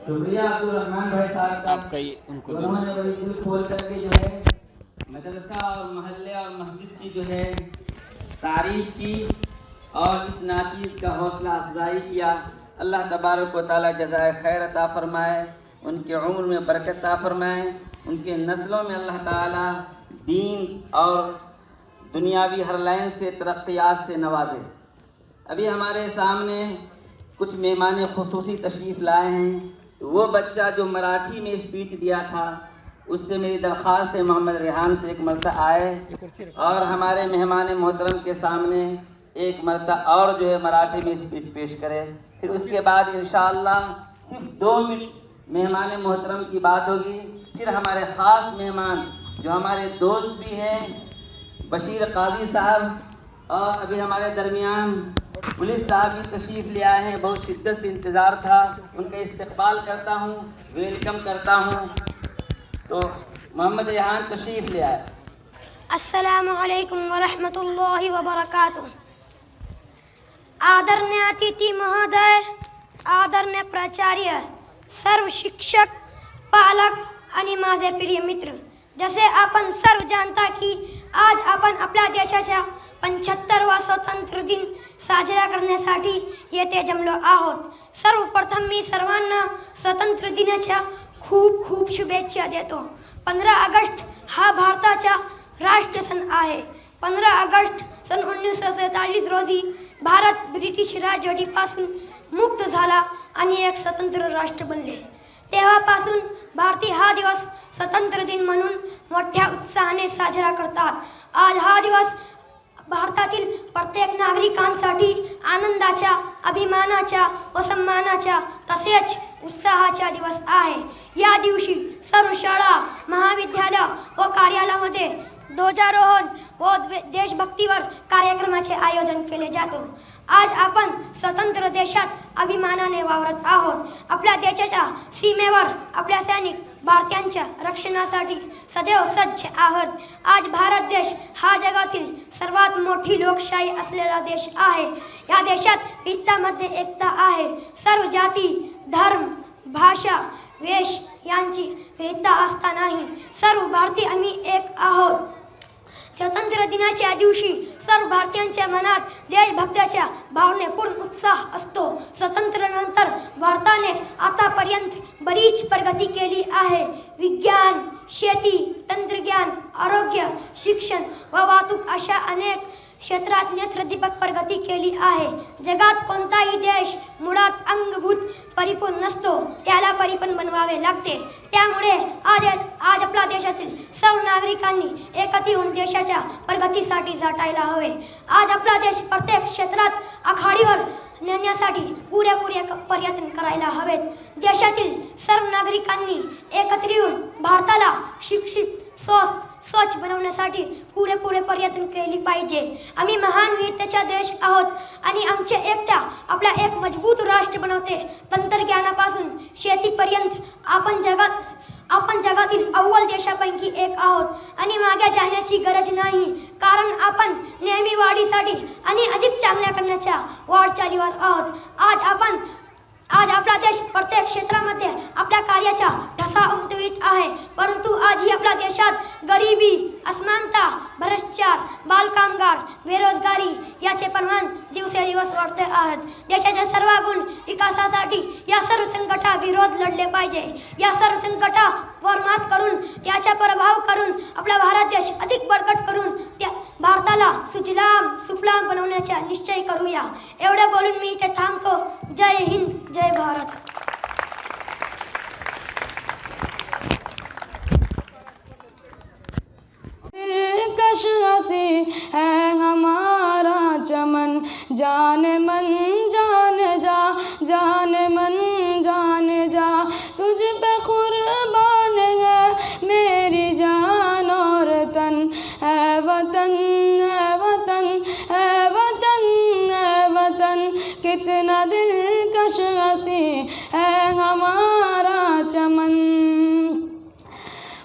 शुक्रिया अब्दुल रहमान भाई साहब का। आपका ये उनको उन्होंने बड़ी दिल खोल करके जो है मदरसा और महल्ले और मस्जिद की जो है तारीफ की और इस नाचीज़ का हौसला अफजाई किया। अल्लाह तबारक व तआला जज़ाए खैर अता फरमाए, उनके उम्र में बरकत अता फरमाए, उनके नस्लों में अल्लाह ताला दीन और दुनियावी हर लाइन से तरक्यात से नवाजे। अभी हमारे सामने कुछ मेहमान खुसूसी तशरीफ़ लाए हैं। तो वो बच्चा जो मराठी में स्पीच दिया था उससे मेरी दरख्वास्त है मोहम्मद रेहान से एक मरतबा आए और हमारे मेहमान मोहतरम के सामने एक मरतबा और जो है मराठी में स्पीच पेश करे। फिर उसके बाद इंशाअल्लाह सिर्फ 2 मिनट मेहमान मोहतरम की बात होगी। फिर हमारे ख़ास मेहमान जो हमारे दोस्त भी हैं बशीर काजी साहब और अभी हमारे दरमियान पुलिस साहब भी तशरीफ़ ले आए हैं। बहुत शिद्दत से इंतज़ार था, उनका इस्तकबाल करता हूँ, वेलकम करता हूँ। तो मोहम्मद रेहान तशरीफ़ ले आए। अस्सलामु अलैकुम वरहमतुल्लाहि वबरकातुह। आदरणीय अतिथि महोदय, आदरणीय प्राचार्य, सर्व शिक्षक, पालक आणि माझे प्रिय मित्र, जसे आपण सर्व जाणता की आज आपण आपल्या देशाच्या 75वा स्वातंत्र्य दिन साजरा करण्यासाठी येथे जमलो आहोत। सर्वप्रथम मी सर्वांना स्वातंत्र्य दिनाच्या खूप खूप शुभेच्छा देतो। 15 ऑगस्ट हा भारताचा राष्ट्रसण आहे। 15 ऑगस्ट सन 1947 रोजी भारत ब्रिटिश राजवटीपासून मुक्त झाला आणि एक स्वतंत्र राष्ट्र बनले। तेव्हापासून भारतीय हा दिवस स्वतंत्र दिन म्हणून मोठ्या उत्साहाने साजरा करतात। आज हा दिवस भारतातील प्रत्येक नागरिकांसाठी आनंदाच्या, अभिमानाच्या व सन्मानाच्या तसेच उत्साहाचा दिवस आहे। या दिवशी सर्व शाळा, महाविद्यालय व कार्यालयामध्ये ध्वजारोहण व देशभक्तीवर कार्यक्रमाचे आयोजन केले जातो। आज आपण स्वतंत्र देशात अभिमानाने वावरत आहोत। आपल्या देशाच्या सीमेवर आपल्या सैनिक भारतीयांच्या रक्षणासाठी सदैव सज्ज आहोत। आज भारत देश हा जगातील सर्वात मोठी लोकशाही असलेला देश आहे। या देशात विविधतामध्ये एकता आहे। सर्व जाती, धर्म, भाषा, वेश यांची विविधता असतानाही सर्व भारतीय आम्ही एक आहोत। स्वातंत्र्य दिनाच्या दिवशी सर्व भारतीयांच्या मनात देशभक्तीच्या भावनेपूर्ण उत्साह असतो। स्वातंत्र्यानंतर भारताने आतापर्यंत बरीच प्रगती केली आहे। विज्ञान, शेती, तंत्रज्ञान, आरोग्य, शिक्षण व वाहतूक अशा अनेक क्षेत्रात नेत्रदीपक प्रगती केली आहे। जगात कोणताही देश मुळात अंगभूत परिपूर्ण नसतो, त्याला परिपूर्ण बनवावे लागते। त्यामुळे आज आपल्या देशातील सर्व नागरिकांनी एकत्रित होऊन देशाच्या प्रगतीसाठी झटायला हवे। आज आपला देश प्रत्येक क्षेत्रात आघाडीवर नेण्यासाठी पुरेपूर प्रयत्न करायला हवेत। देशातील सर्व नागरिकांनी एकत्रित येऊन भारताला शिक्षित, स्वच्छ बनवण्यासाठी पुरेपूर प्रयत्न केले पाहिजे। आम्ही महान विविधतेचा देश आहोत आणि आमची एकता आपला एक मजबूत राष्ट्र बनवते। तंत्रज्ञानापासून शेतीपर्यंत आपण जगातील अव्वल देशापैकी एक आहोत आणि मागे जाण्याची गरज नाही, कारण आपण नेहमी वाढीसाठी आणि अधिक चांगल्या करण्याच्या वाटचालीवर आहोत। आज आपला देश प्रत्येक क्षेत्रामध्ये आपल्या कार्याचा ठसा उमटवित आहे, परंतु आजही आपल्या देशात गरिबी, असमानता, भ्रष्टाचार, बालकामगार, बेरोजगारी याचे प्रमाण दिवसेंदिवस वाढते आहेत। देशाच्या सर्वांगीण विकासासाठी या सर्व संकटाविरोध लढले पाहिजे। या सर्व संकटावर मात करून त्याचा प्रभाव करून आपला भारत देश अधिक बळकट करून त्या भारताला सुजलाम सुफलाम बनवण्याचा निश्चय करूया। एवढे बोलून मी इथे थांबतो। जय हिंद, जय भारत। दिलकश हंसी है हमारा चमन, जान मन जान जा, जान मन जान जा, तुझ पे कुर्बान है मेरी जान और तन। है वतन, है वतन, है वतन, है वतन, कितना दिलकश हंसी है हमारा चमन।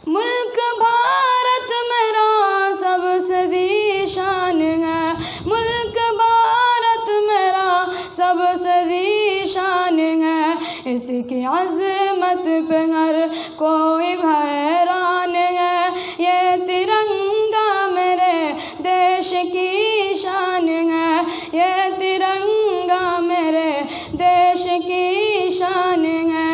मुल्क भारत मेरा सबसे दी शान है, मुल्क भारत मेरा सबसे दी शान है। इसकी अज़मत पे हर कोई हैरान है। ये तिरंगा मेरे देश की शान है, ये तिरंगा मेरे देश की शान है।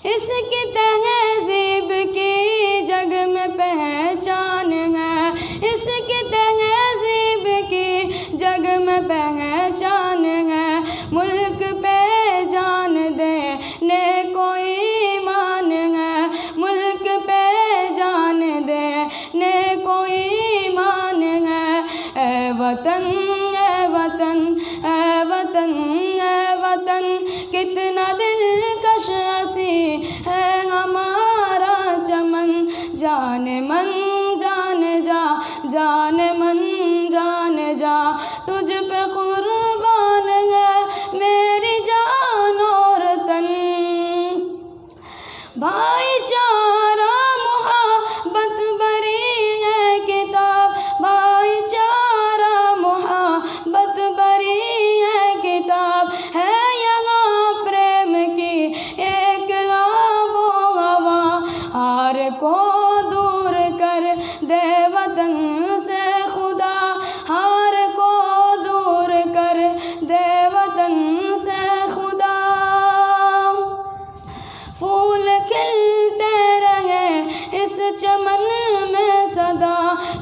इसकी तहज़ीब की जग में पहचान है, इसकी तहज़ीब की जग में पहचान है। मुल्क पे जान देने कोई ईमान है, मुल्क वतन ऐ वतन ऐ वतन, कितना दिलकश हसी है हमारा चमन। जाने मन जान जा, जाने मन जान जा, तुझ पे कुर्बान है मेरी जान और तन। भाईचारा मोहब्बत भरी है किताब, भाईचारा मोहब्बत भरी है किताब, है यहाँ प्रेम की एक आबो हवा। हार को दूर कर दे वतन से खुदा, हार को दूर कर दे वतन से खुदा। फूल खिलते रहे इस चमन में सदा,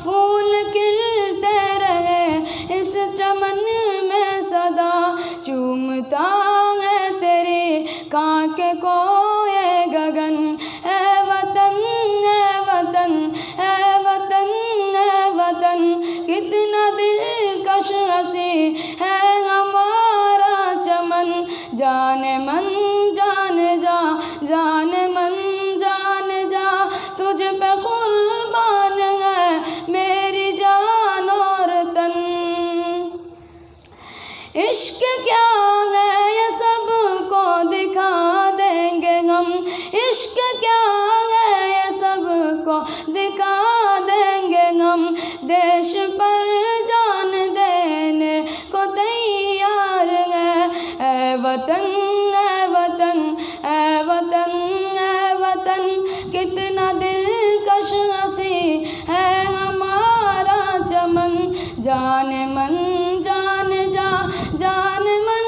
फूल खिलते रहे इस चमन में सदा। चूमता है तेरी कांके को ये गगन, ऐ वतन ऐ वतन ऐ वतन ऐ वतन, कितना दिलकश हसी है हमारा चमन। जाने मन जान जा, जाने मन जान जा, तुझ पे कुर्बान है मेरी जान और तन। इश्क क्या है ये सबको दिखा देंगे हम, इश्क क्या है ये सबको दिखा देंगे हम। देश पर जान देने को तैयार है, ऐ वतन ऐ वतन ऐ वतन ऐ वतन, कितना दिलकश हसी है हमारा चमन। जाने मन जान जा, जाने मन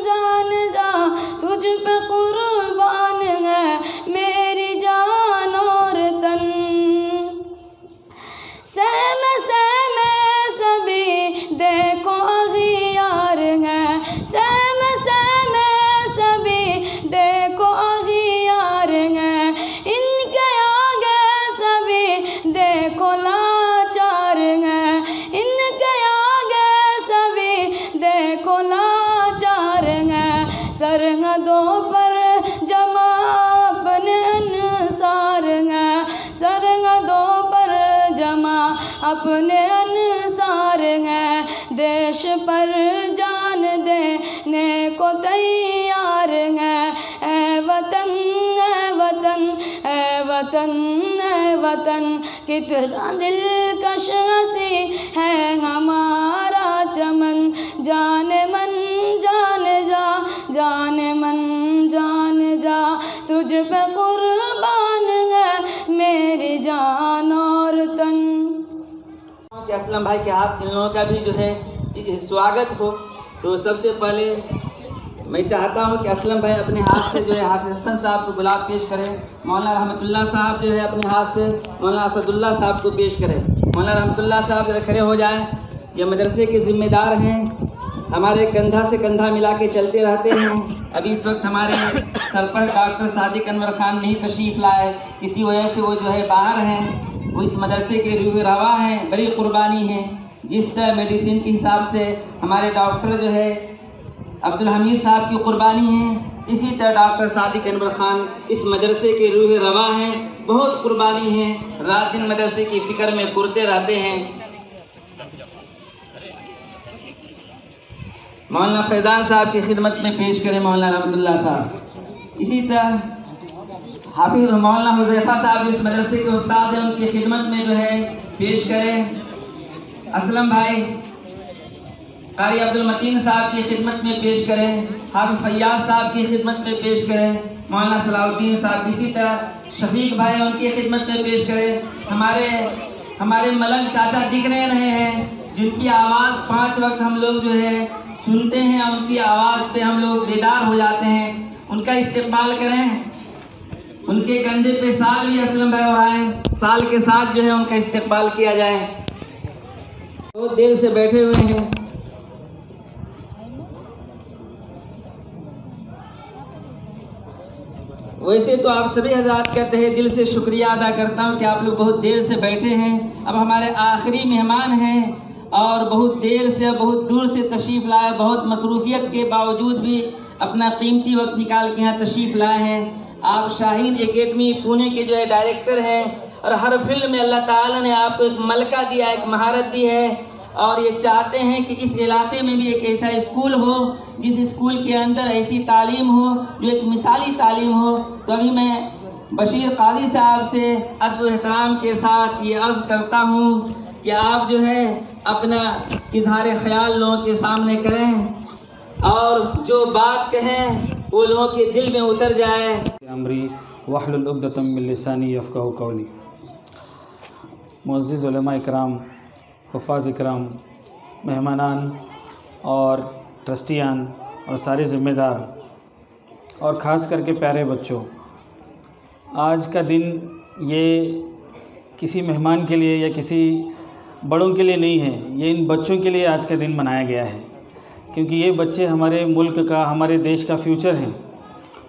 जान जा, तुझ पे कुर्बान है मेरी जान और तन। सहमे सभी देखो अगियार हैं, सहमे सभी देखो अगियार हैं। इनके आगे सभी देखो लाचार हैं, इनके आगे सभी देखो लाचार हैं। सरहदों पर जमा अपने अनुसार हैं, सरहदों पर जमा अपने अनुसार हैं। देश पर जान देने को तैयार हैं, ऐ वतन ऐ वतन ऐ वतन ऐ वतन, कितना दिलकश हसी है हमारा चमन। जाने मन जान जा, जाने मन जान जा, तुझ पे कुर्बान है मेरी जान और तन। कि असलम भाई के हाथ इन लोगों का भी जो है स्वागत हो। तो सबसे पहले मैं चाहता हूं कि असलम भाई अपने हाथ से जो है हाफिज हसन साहब को गुलाब पेश करें। मौलाना रहमतुल्लाह साहब जो है अपने हाथ से मौलाना असदुल्ला साहब को पेश करें। मौलाना रहमतुल्लाह साहब जरा खड़े हो जाएं। ये मदरसे के ज़िम्मेदार हैं, हमारे कंधा से कंधा मिला के चलते रहते हैं। अभी इस वक्त हमारे सरपंच डॉक्टर सादिक अनवर खान नहीं तशरीफ़ लाए, किसी वजह से वो जो है बाहर हैं। वो इस मदरसे के रूह रवा हैं, बड़ी कुर्बानी है। जिस तरह मेडिसिन के हिसाब से हमारे डॉक्टर जो है अब्दुल हमीद साहब की कुर्बानी है, इसी तरह डॉक्टर सादिक अनवर खान इस मदरसे के रूह रवा हैं, बहुत कुर्बानी है। रात दिन मदरसे की फ़िक्र में पुरते रहते हैं। मौलाना फैज़ान साहब की खिदमत में पेश करें मौलाना रहमतुल्लाह साहब। इसी तरह हाफिज मौलाना हुज़ैफ़ा साहब इस मदरसे के उस्ताद हैं, उनकी खिदमत में जो है पेश करें। असलम भाई कारी अब्दुल मतीन साहब की खिदमत में पेश करें। हाफिज फैयाज साहब की खिदमत में पेश करें। मौलाना सलाहुद्दीन साहब, इसी तरह शफीक भाई उनकी खिदमत में पेश करें। हमारे मलंग चाचा दिख रहे हैं, जिनकी आवाज़ 5 वक्त हम लोग जो है सुनते हैं, उनकी आवाज़ पे हम लोग बेदार हो जाते हैं। उनका इस्तेमाल करें। उनके कंधे पे साल भी असलम भाई उड़ाएं, साल के साथ जो है उनका इस्तेमाल किया जाए। बहुत देर से बैठे हुए हैं। वैसे तो आप सभी हज़रात कहते हैं, दिल से शुक्रिया अदा करता हूं कि आप लोग बहुत देर से बैठे हैं। अब हमारे आखिरी मेहमान हैं और बहुत देर से बहुत दूर से तशरीफ़ लाए, बहुत मसरूफियत के बावजूद भी अपना कीमती वक्त निकाल के यहाँ तशरीफ़ लाए हैं। आप शाहीन एकेडमी पुणे के जो है डायरेक्टर हैं और हर फील्ड में अल्लाह ताला ने आपको एक मलका दिया, एक महारत दी है और ये चाहते हैं कि इस इलाके में भी एक ऐसा स्कूल हो जिस स्कूल के अंदर ऐसी तालीम हो जो एक मिसाली तालीम हो। तो अभी मैं बशीर काजी साहब से अदब एहतराम के साथ ये अर्ज़ करता हूँ कि आप जो है अपना इजहार ख्याल लोगों के सामने करें और जो बात कहें वो लोगों के दिल में उतर जाए। अमरी वहलुल उक़दतम मिन लिसानी यफ़क़हू क़ौली। मुअज़्ज़िज़ उलमा इकराम, हुफ़ाज़ इकराम, मेहमानान और ट्रस्टियान और सारे ज़िम्मेदार और ख़ास करके प्यारे बच्चों, आज का दिन ये किसी मेहमान के लिए या किसी बड़ों के लिए नहीं है, ये इन बच्चों के लिए आज का दिन मनाया गया है, क्योंकि ये बच्चे हमारे मुल्क का, हमारे देश का फ्यूचर हैं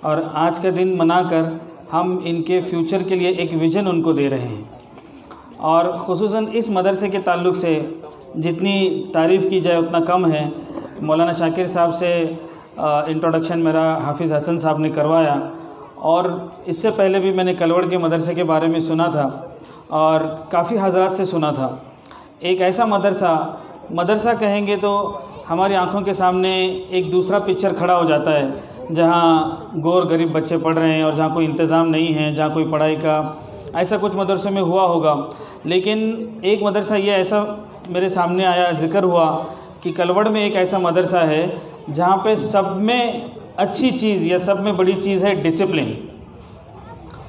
और आज का दिन मनाकर हम इनके फ्यूचर के लिए एक विज़न उनको दे रहे हैं। और ख़ुसूसन इस मदरसे के ताल्लुक़ से जितनी तारीफ़ की जाए उतना कम है। मौलाना शाकिर साहब से इंट्रोडक्शन मेरा हाफिज़ हसन साहब ने करवाया और इससे पहले भी मैंने कलवड़ के मदरसे के बारे में सुना था और काफ़ी हज़रात से सुना था। एक ऐसा मदरसा कहेंगे तो हमारी आंखों के सामने एक दूसरा पिक्चर खड़ा हो जाता है, जहां गोर गरीब बच्चे पढ़ रहे हैं और जहां कोई इंतज़ाम नहीं है, जहां कोई पढ़ाई का, ऐसा कुछ मदरसों में हुआ होगा। लेकिन एक मदरसा ये ऐसा मेरे सामने आया, ज़िक्र हुआ कि कलवड़ में एक ऐसा मदरसा है जहां पे सब में अच्छी चीज़ या सब में बड़ी चीज़ है डिसिप्लिन।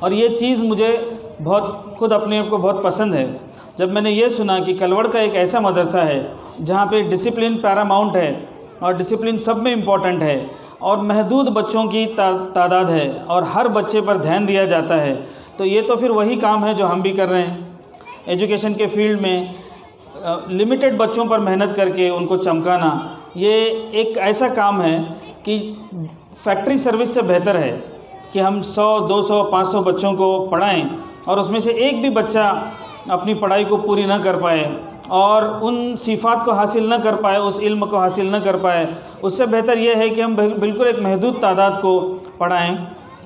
और ये चीज़ मुझे बहुत खुद अपने आप को बहुत पसंद है। जब मैंने ये सुना कि कलवड़ का एक ऐसा मदरसा है जहाँ पे डिसिप्लिन पैरामाउंट है और डिसिप्लिन सब में इम्पॉर्टेंट है और महदूद बच्चों की तादाद है और हर बच्चे पर ध्यान दिया जाता है, तो ये तो फिर वही काम है जो हम भी कर रहे हैं। एजुकेशन के फील्ड में लिमिटेड बच्चों पर मेहनत करके उनको चमकाना, ये एक ऐसा काम है कि फैक्ट्री सर्विस से बेहतर है कि हम 100, 200, 500 बच्चों को पढ़ाएं और उसमें से एक भी बच्चा अपनी पढ़ाई को पूरी ना कर पाए और उन सिफ़ात को हासिल न कर पाए, उस इल्म को हासिल न कर पाए, उससे बेहतर यह है कि हम बिल्कुल एक महदूद तादाद को पढ़ाएं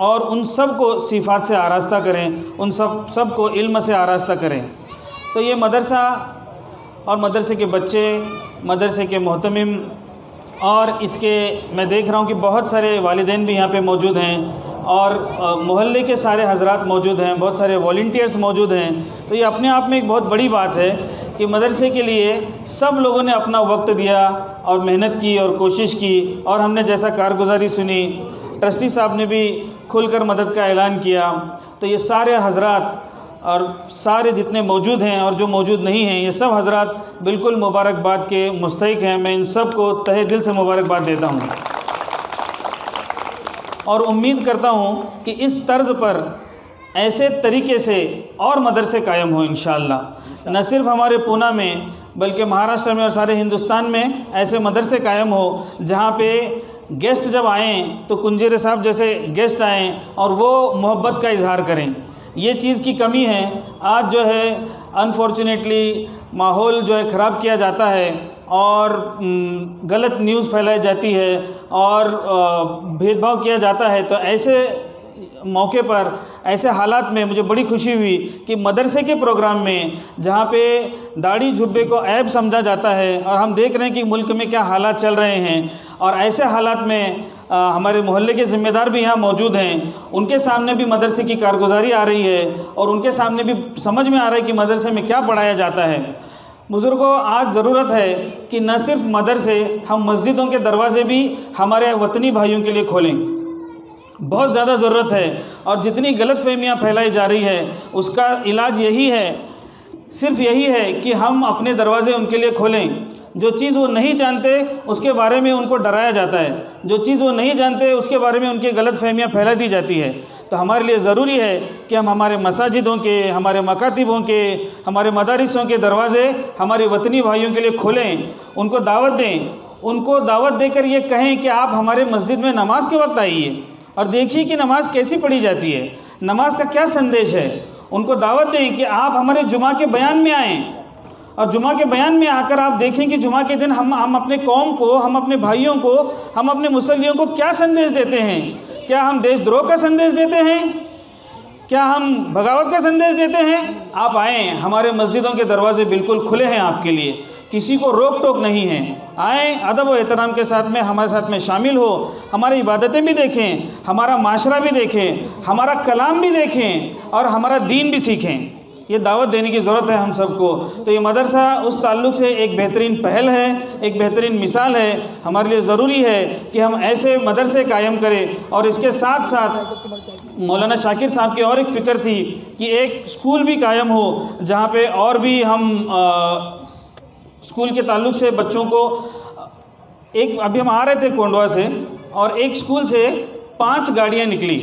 और उन सब को सिफ़ात से आरास्ता करें, उन सब को इल्म से आरास्ता करें। तो ये मदरसा और मदरसे के बच्चे, मदरसे के मोहतमिम और इसके मैं देख रहा हूँ कि बहुत सारे वालिदैन भी यहाँ पे मौजूद हैं और मोहल्ले के सारे हजरात मौजूद हैं, बहुत सारे वॉलंटियर्स मौजूद हैं। तो ये अपने आप में एक बहुत बड़ी बात है कि मदरसे के लिए सब लोगों ने अपना वक्त दिया और मेहनत की और कोशिश की और हमने जैसा कारगुजारी सुनी, ट्रस्टी साहब ने भी खुलकर मदद का ऐलान किया। तो ये सारे हजरात और सारे जितने मौजूद हैं और जो मौजूद नहीं हैं, ये सब हजरात बिल्कुल मुबारकबाद के मुस्तहिक हैं। मैं इन सब को तहे दिल से मुबारकबाद देता हूँ और उम्मीद करता हूँ कि इस तर्ज़ पर ऐसे तरीके से और मदरसे कायम हो इंशाअल्लाह। न सिर्फ हमारे पूना में बल्कि महाराष्ट्र में और सारे हिंदुस्तान में ऐसे मदरसे कायम हो जहाँ पे गेस्ट जब आएँ तो कुंजेरे साहब जैसे गेस्ट आएँ और वो मोहब्बत का इजहार करें। ये चीज़ की कमी है। आज जो है अनफॉर्चुनेटली माहौल जो है ख़राब किया जाता है और गलत न्यूज़ फैलाई जाती है और भेदभाव किया जाता है। तो ऐसे मौके पर, ऐसे हालात में मुझे बड़ी खुशी हुई कि मदरसे के प्रोग्राम में जहाँ पे दाढ़ी झुब्बे को ऐब समझा जाता है और हम देख रहे हैं कि मुल्क में क्या हालात चल रहे हैं, और ऐसे हालात में हमारे मोहल्ले के ज़िम्मेदार भी यहाँ मौजूद हैं, उनके सामने भी मदरसे की कारगुजारी आ रही है और उनके सामने भी समझ में आ रहा है कि मदरसे में क्या पढ़ाया जाता है। बुज़ुर्गों, आज ज़रूरत है कि न सिर्फ मदरसे, हम मस्जिदों के दरवाज़े भी हमारे वतनी भाइयों के लिए खोलें। बहुत ज़्यादा ज़रूरत है और जितनी गलतफहमियाँ फैलाई जा रही है उसका इलाज यही है, सिर्फ यही है कि हम अपने दरवाज़े उनके लिए खोलें। जो चीज़ वो नहीं जानते उसके बारे में उनको डराया जाता है, जो चीज़ वो नहीं जानते उसके बारे में उनकी गलतफहमियाँ फैला दी जाती है। तो हमारे लिए ज़रूरी है कि हम हमारे मसाजिदों के, हमारे मकातिबों के, हमारे मदारिसों के दरवाज़े हमारे वतनी भाइयों के लिए खोलें, उनको दावत दें। उनको दावत देकर ये कहें कि आप हमारे मस्जिद में नमाज के वक्त आइए और देखिए कि नमाज कैसी पढ़ी जाती है, नमाज का क्या संदेश है। उनको दावत दें कि आप हमारे जुमा के बयान में आएँ और जुमा के बयान में आकर आप देखें कि जुमा के दिन हम अपने कौम को, हम अपने भाइयों को, हम अपने मुसल्लियों को क्या संदेश देते हैं? क्या हम देशद्रोह का संदेश देते हैं? क्या हम बगावत का संदेश देते हैं? आप आएँ, हमारे मस्जिदों के दरवाजे बिल्कुल खुले हैं आपके लिए, किसी को रोक टोक नहीं है। आएँ, अदब व एहतराम के साथ में हमारे साथ में शामिल हो, हमारी इबादतें भी देखें, हमारा माशरा भी देखें, हमारा कलाम भी देखें और हमारा दीन भी सीखें। ये दावत देने की ज़रूरत है हम सबको। तो ये मदरसा उस ताल्लुक़ से एक बेहतरीन पहल है, एक बेहतरीन मिसाल है। हमारे लिए ज़रूरी है कि हम ऐसे मदरसे कायम करें। और इसके साथ साथ मौलाना शाकिर साहब की और एक फ़िक्र थी कि एक स्कूल भी कायम हो जहाँ पे और भी हम स्कूल के ताल्लुक़ से बच्चों को एक, अभी हम आ रहे थे कोंडवा से और एक स्कूल से 5 गाड़ियाँ निकली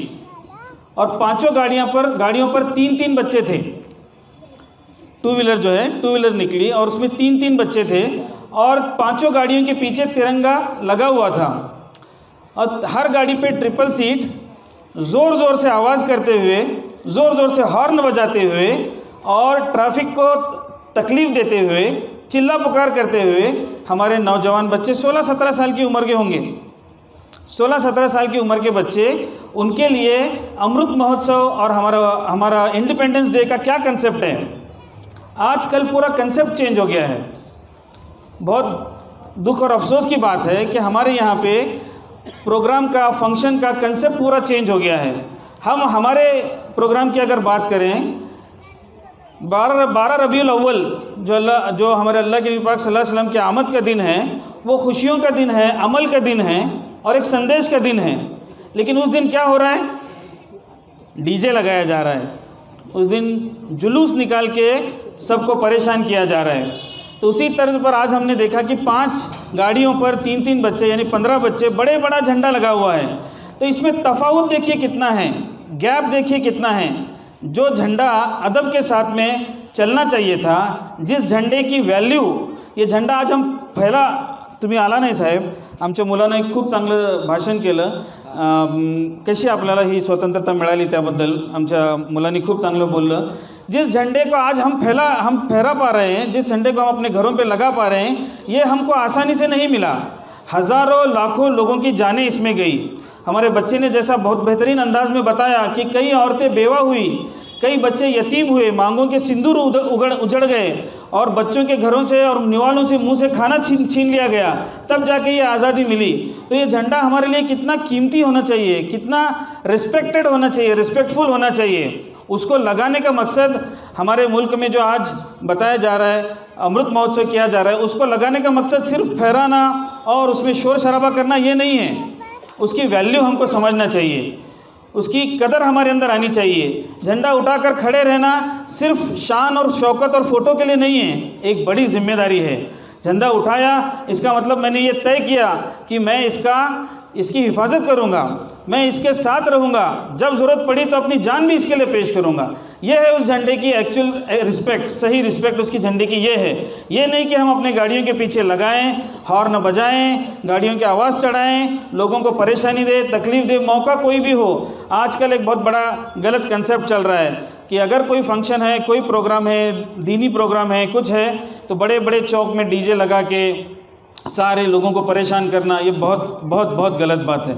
और 5 गाड़ियों पर 3-3 बच्चे थे। टू व्हीलर निकली और उसमें 3-3 बच्चे थे और 5 गाड़ियों के पीछे तिरंगा लगा हुआ था और हर गाड़ी पे ट्रिपल सीट, ज़ोर ज़ोर से आवाज़ करते हुए, ज़ोर ज़ोर से हॉर्न बजाते हुए और ट्रैफिक को तकलीफ़ देते हुए, चिल्ला पुकार करते हुए हमारे नौजवान बच्चे 16-17 साल की उम्र के होंगे, 16-17 साल की उम्र के बच्चे, उनके लिए अमृत महोत्सव और हमारा इंडिपेंडेंस डे का क्या कंसेप्ट है? आजकल पूरा कंसेप्ट चेंज हो गया है। बहुत दुख और अफसोस की बात है कि हमारे यहाँ पे प्रोग्राम का, फंक्शन का कंसेप्ट पूरा चेंज हो गया है। हम हमारे प्रोग्राम की अगर बात करें, 12 रबीउल अव्वल जो हमारे अल्लाह के नबी पाक सल्लल्लाहु अलैहि वसल्लम की आमद का दिन है, वो खुशियों का दिन है, अमल का दिन है और एक संदेश का दिन है। लेकिन उस दिन क्या हो रहा है? डीजे लगाया जा रहा है, उस दिन जुलूस निकाल के सबको परेशान किया जा रहा है। तो उसी तर्ज पर आज हमने देखा कि 5 गाड़ियों पर 3-3 बच्चे यानी 15 बच्चे, बड़ा झंडा लगा हुआ है। तो इसमें तफावत देखिए कितना है, गैप देखिए कितना है। जो झंडा अदब के साथ में चलना चाहिए था, जिस झंडे की वैल्यू, ये झंडा आज हम फैला, तुम्ही आला नाही साहेब, आमच्या मुलांना एक खूप चांगलं भाषण केलं, कशी आपल्याला ही स्वतंत्रता मिळाली त्याबद्दल आमच्या मुलांनी खूप चांगलं बोललं। जिस झंडे को आज हम फहरा पा रहे हैं, जिस झंडे को हम अपने घरों पे लगा पा रहे हैं, ये हमको आसानी से नहीं मिला। हज़ारों लाखों लोगों की जानें इसमें गई। हमारे बच्चे ने जैसा बहुत बेहतरीन अंदाज में बताया कि कई औरतें बेवा हुई, कई बच्चे यतीम हुए, मांगों के सिंदूर उजड़ गए और बच्चों के घरों से और निवालों से मुंह से खाना छीन लिया गया, तब जाके ये आज़ादी मिली। तो ये झंडा हमारे लिए कितना कीमती होना चाहिए, कितना रिस्पेक्टेड होना चाहिए, रिस्पेक्टफुल होना चाहिए। उसको लगाने का मकसद हमारे मुल्क में जो आज बताया जा रहा है, अमृत महोत्सव किया जा रहा है, उसको लगाने का मकसद सिर्फ फहराना और उसमें शोर शराबा करना ये नहीं है। उसकी वैल्यू हमको समझना चाहिए, उसकी कदर हमारे अंदर आनी चाहिए। झंडा उठाकर खड़े रहना सिर्फ शान और शौकत और फ़ोटो के लिए नहीं है, एक बड़ी जिम्मेदारी है। झंडा उठाया, इसका मतलब मैंने ये तय किया कि मैं इसकी हिफाजत करूँगा, मैं इसके साथ रहूँगा, जब ज़रूरत पड़ी तो अपनी जान भी इसके लिए पेश करूँगा। यह है उस झंडे की एक्चुअल रिस्पेक्ट, सही रिस्पेक्ट उसकी झंडे की ये है। ये नहीं कि हम अपने गाड़ियों के पीछे लगाएं, हॉर्न बजाएं, गाड़ियों की आवाज़ चढ़ाएं, लोगों को परेशानी दे, तकलीफ़ दे, मौका कोई भी हो। आजकल एक बहुत बड़ा गलत कंसेप्ट चल रहा है कि अगर कोई फंक्शन है, कोई प्रोग्राम है, दीनी प्रोग्राम है, कुछ है, तो बड़े बड़े चौक में डीजे लगा के सारे लोगों को परेशान करना, ये बहुत बहुत बहुत गलत बात है।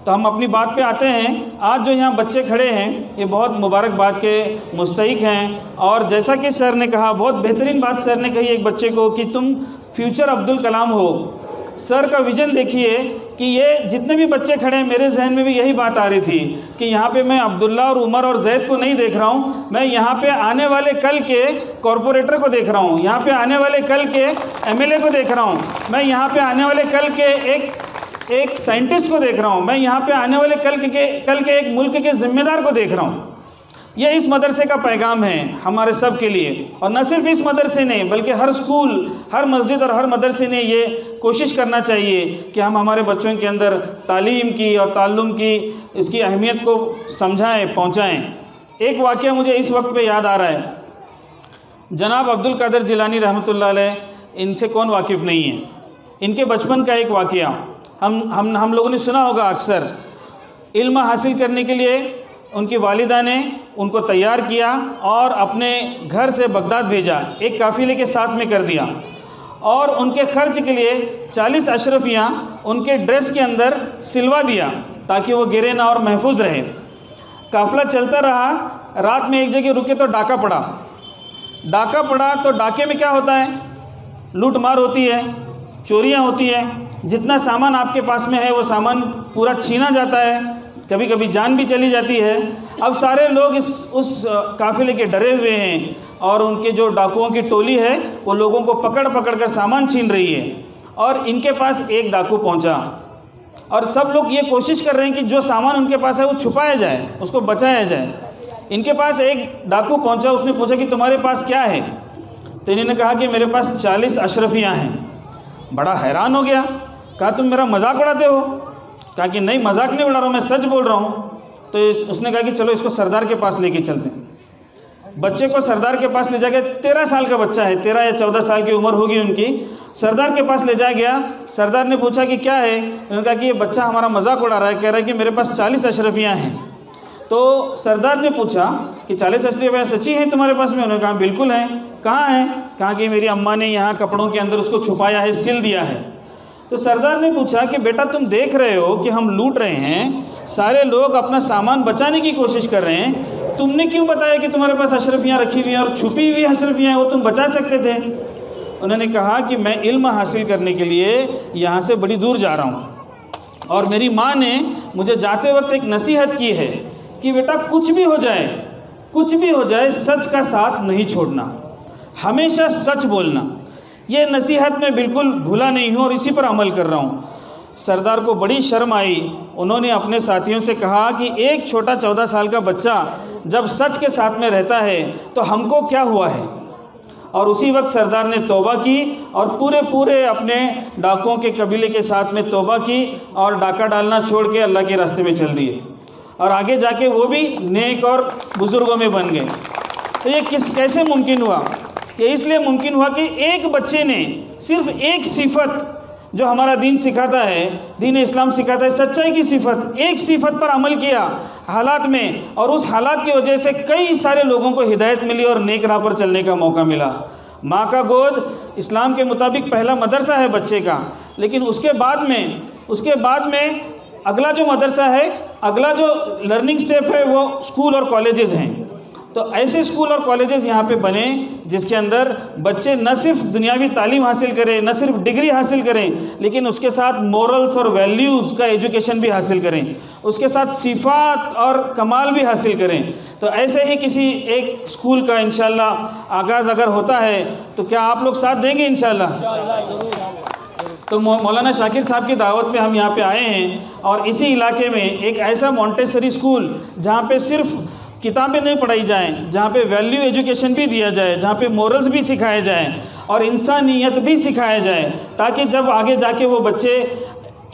तो हम अपनी बात पे आते हैं। आज जो यहाँ बच्चे खड़े हैं, ये बहुत मुबारकबाद के मुस्तहिक हैं। और जैसा कि सर ने कहा, बहुत बेहतरीन बात सर ने कही एक बच्चे को कि तुम फ्यूचर अब्दुल कलाम हो। सर का विज़न देखिए कि ये जितने भी बच्चे खड़े हैं, मेरे जहन में भी यही बात आ रही थी कि यहाँ पे मैं अब्दुल्ला और उमर और जैद को नहीं देख रहा हूँ, मैं यहाँ पे आने वाले कल के कॉरपोरेटर को देख रहा हूँ, यहाँ पे आने वाले कल के एमएलए को देख रहा हूँ, मैं यहाँ पे आने वाले कल के एक साइंटिस्ट को देख रहा हूँ, मैं यहाँ पे आने वाले कल के एक मुल्क के ज़िम्मेदार को देख रहा हूँ। ये इस मदरसे का पैगाम है हमारे सब के लिए। और न सिर्फ इस मदरसे ने, बल्कि हर स्कूल, हर मस्जिद और हर मदरसे ने ये कोशिश करना चाहिए कि हम हमारे बच्चों के अंदर तालीम की और ताल्लुम की इसकी अहमियत को समझाएं, पहुँचाएँ। एक वाक़या मुझे इस वक्त पे याद आ रहा है। जनाब अब्दुल कादिर जिलानी रहमतुल्लाह अलैह, इनसे कौन वाकिफ़ नहीं है। इनके बचपन का एक वाक़या हम लोगों ने सुना होगा अक्सर। इल्म हासिल करने के लिए उनकी वालिदा ने उनको तैयार किया और अपने घर से बगदाद भेजा, एक काफ़िले के साथ में कर दिया और उनके खर्च के लिए 40 अशरफियाँ उनके ड्रेस के अंदर सिलवा दिया ताकि वो गिरे ना और महफूज रहे। काफ़िला चलता रहा, रात में एक जगह रुके तो डाका पड़ा तो डाके में क्या होता है, लूट मार होती है, चोरियां होती है, जितना सामान आपके पास में है वो सामान पूरा छीना जाता है, कभी कभी जान भी चली जाती है। अब सारे लोग उस काफ़िले के डरे हुए हैं और उनके जो डाकुओं की टोली है वो लोगों को पकड़ कर सामान छीन रही है और इनके पास एक डाकू पहुंचा और सब लोग ये कोशिश कर रहे हैं कि जो सामान उनके पास है वो छुपाया जाए, उसको बचाया जाए। इनके पास एक डाकू पहुंचा, उसने पूछा कि तुम्हारे पास क्या है? तो इन्होंने कहा कि मेरे पास 40 अशरफियाँ हैं। बड़ा हैरान हो गया, कहा तुम मेरा मजाक उड़ाते हो? कहा कि नहीं, मजाक नहीं उड़ा रहा हूँ, मैं सच बोल रहा हूँ। तो उसने कहा कि चलो इसको सरदार के पास लेके चलते हैं। बच्चे को सरदार के पास ले जाके, 13 साल का बच्चा है, 13 या 14 साल की उम्र होगी उनकी, सरदार के पास ले जाया गया। सरदार ने पूछा कि क्या है? उन्होंने कहा कि ये बच्चा हमारा मजाक उड़ा रहा है, कह रहा है कि मेरे पास 40 अशरफियाँ हैं। तो सरदार ने पूछा कि 40 अशरफियाँ सच्ची हैं तुम्हारे पास में? उन्होंने कहा बिल्कुल हैं। कहाँ हैं? कहा कि मेरी अम्मा ने यहाँ कपड़ों के अंदर उसको छुपाया है, सिल दिया है। तो सरदार ने पूछा कि बेटा तुम देख रहे हो कि हम लूट रहे हैं, सारे लोग अपना सामान बचाने की कोशिश कर रहे हैं, तुमने क्यों बताया कि तुम्हारे पास अशरफियाँ रखी हुई हैं और छुपी हुई अशरफियाँ हैं, वो तुम बचा सकते थे? उन्होंने कहा कि मैं इल्म हासिल करने के लिए यहाँ से बड़ी दूर जा रहा हूँ और मेरी माँ ने मुझे जाते वक्त एक नसीहत की है कि बेटा कुछ भी हो जाए सच का साथ नहीं छोड़ना, हमेशा सच बोलना। ये नसीहत मैं बिल्कुल भूला नहीं हूँ और इसी पर अमल कर रहा हूँ। सरदार को बड़ी शर्म आई। उन्होंने अपने साथियों से कहा कि एक छोटा 14 साल का बच्चा जब सच के साथ में रहता है तो हमको क्या हुआ है? और उसी वक्त सरदार ने तौबा की और पूरे अपने डाकुओं के कबीले के साथ में तौबा की और डाका डालना छोड़ के अल्लाह के रास्ते में चल दिए और आगे जाके वो भी नेक और बुज़ुर्गों में बन गए। तो ये कैसे मुमकिन हुआ? ये इसलिए मुमकिन हुआ कि एक बच्चे ने सिर्फ एक सिफत जो हमारा दीन सिखाता है, दीन इस्लाम सिखाता है, सच्चाई की सिफत, एक सिफत पर अमल किया हालात में, और उस हालात की वजह से कई सारे लोगों को हिदायत मिली और नेक राह पर चलने का मौका मिला। माँ का गोद इस्लाम के मुताबिक पहला मदरसा है बच्चे का, लेकिन उसके बाद में अगला जो मदरसा है, अगला जो लर्निंग स्टेप है वो स्कूल और कॉलेजेस हैं। तो ऐसे स्कूल और कॉलेजेस यहाँ पे बने जिसके अंदर बच्चे न सिर्फ दुनियावी तालीम हासिल करें, न सिर्फ डिग्री हासिल करें, लेकिन उसके साथ मोरल्स और वैल्यूज़ का एजुकेशन भी हासिल करें, उसके साथ सिफात और कमाल भी हासिल करें। तो ऐसे ही किसी एक स्कूल का इंशाल्लाह आगाज़ अगर होता है तो क्या आप लोग साथ देंगे इंशाल्लाह? तो मौलाना शाकिर साहब की दावत पे हम यहाँ पे आए हैं और इसी इलाके में एक ऐसा मॉन्टेसरी स्कूल जहाँ पे सिर्फ किताबें नहीं पढ़ाई जाएं, जहाँ पे वैल्यू एजुकेशन भी दिया जाए, जहाँ पे मोरल्स भी सिखाए जाएं और इंसानियत भी सिखाया जाए, ताकि जब आगे जाके वो बच्चे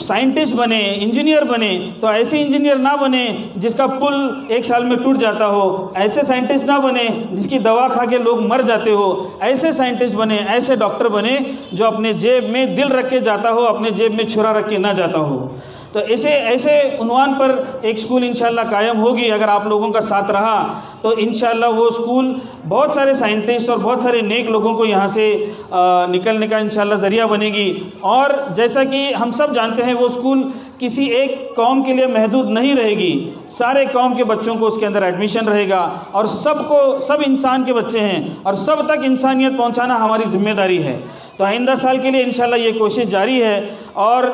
साइंटिस्ट बने, इंजीनियर बने, तो ऐसे इंजीनियर ना बने जिसका पुल 1 साल में टूट जाता हो, ऐसे साइंटिस्ट ना बने जिसकी दवा खा के लोग मर जाते हो, ऐसे साइंटिस्ट बने, ऐसे डॉक्टर बने जो अपने जेब में दिल रख के जाता हो, अपने जेब में छुरा रख के ना जाता हो। तो ऐसे उन्वान पर एक स्कूल इंशाल्लाह कायम होगी। अगर आप लोगों का साथ रहा तो इंशाल्लाह वो स्कूल बहुत सारे साइंटिस्ट और बहुत सारे नेक लोगों को यहाँ से निकलने का इंशाल्लाह ज़रिया बनेगी। और जैसा कि हम सब जानते हैं वो स्कूल किसी एक कौम के लिए महदूद नहीं रहेगी, सारे कौम के बच्चों को उसके अंदर एडमिशन रहेगा और सब इंसान के बच्चे हैं और सब तक इंसानियत पहुँचाना हमारी ज़िम्मेदारी है। तो आइंदा साल के लिए इंशाल्लाह ये कोशिश जारी है और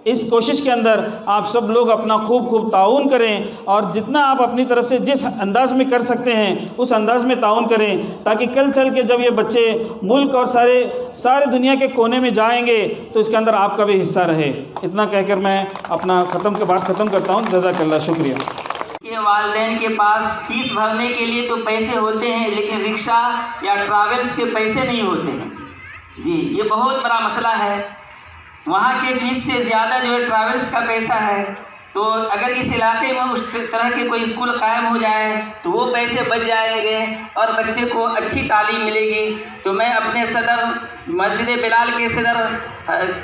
इस कोशिश के अंदर आप सब लोग अपना खूब ताउन करें और जितना आप अपनी तरफ से जिस अंदाज़ में कर सकते हैं उस अंदाज़ में ताउन करें, ताकि कल चल के जब ये बच्चे मुल्क और सारे दुनिया के कोने में जाएंगे तो इसके अंदर आपका भी हिस्सा रहे। इतना कहकर मैं अपना बात ख़त्म करता हूँ। जज़ाकल्लाह, शुक्रिया। के वालिदैन के पास फीस भरने के लिए तो पैसे होते हैं, लेकिन रिक्शा या ट्रैवल्स के पैसे नहीं होते हैं। जी, ये बहुत बड़ा मसला है। वहाँ के फीस से ज़्यादा जो है ट्रैवल्स का पैसा है। तो अगर इस इलाके में उस तरह के कोई स्कूल कायम हो जाए तो वो पैसे बच जाएंगे और बच्चे को अच्छी तालीम मिलेगी। तो मैं अपने सदर मस्जिद बिलाल के सदर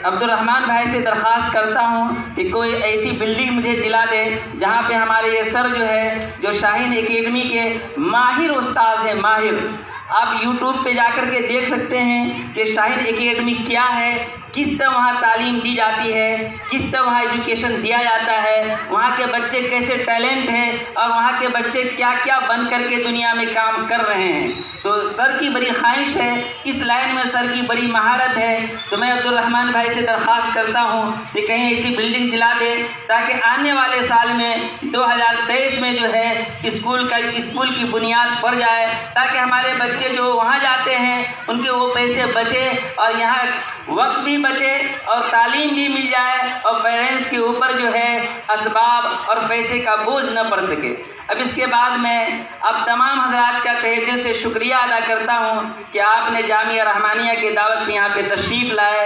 अब्दुर्रहमान भाई से दरख्वास्त करता हूँ कि कोई ऐसी बिल्डिंग मुझे दिला दे जहाँ पे हमारे ये सर जो है, जो शाहीन एकेडमी के माहिर उस्ताद हैं, माहिर। आप यूट्यूब पे जाकर के देख सकते हैं कि शाहीन एकेडमी क्या है, किस तरह वहाँ तालीम दी जाती है, किस तरह वहाँ एजुकेशन दिया जाता है, वहाँ के बच्चे कैसे टैलेंट हैं और वहाँ के बच्चे क्या क्या बन करके दुनिया में काम कर रहे हैं। तो सर की बड़ी ख्वाहिश है, इस लाइन में सर की बड़ी महारत है। तो मैं अब्दुर्रहमान भाई से दरख्वास्त करता हूँ कि कहीं ऐसी बिल्डिंग दिला दे ताकि आने वाले साल में 2023 में जो है स्कूल की बुनियाद पड़ जाए, ताकि हमारे बच्चे जो वहाँ जाते हैं उनके वो पैसे बचे और यहाँ वक्त भी बचे और तालीम भी मिल जाए और पेरेंट्स के ऊपर जो है असबाब और पैसे का बोझ न पड़ सके। अब इसके बाद मैं अब तमाम हजरात का तहे दिल से शुक्रिया अदा करता हूँ कि आपने जामिया रहमानिया की दावत में यहाँ पे तशरीफ़ लाए,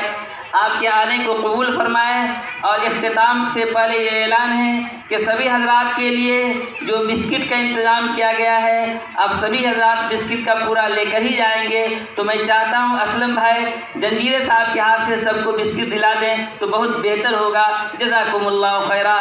आपके आने को कबूल फरमाए। और इख्तिताम से पहले ये ऐलान है कि सभी हजरात के लिए जो बिस्किट का इंतज़ाम किया गया है, अब सभी हजरात बिस्किट का पूरा लेकर ही जाएंगे। तो मैं चाहता हूँ असलम भाई जंजीरे साहब के हाथ से सबको बिस्किट दिला दें तो बहुत बेहतर होगा। जज़ाकुमुल्लाह खैरा।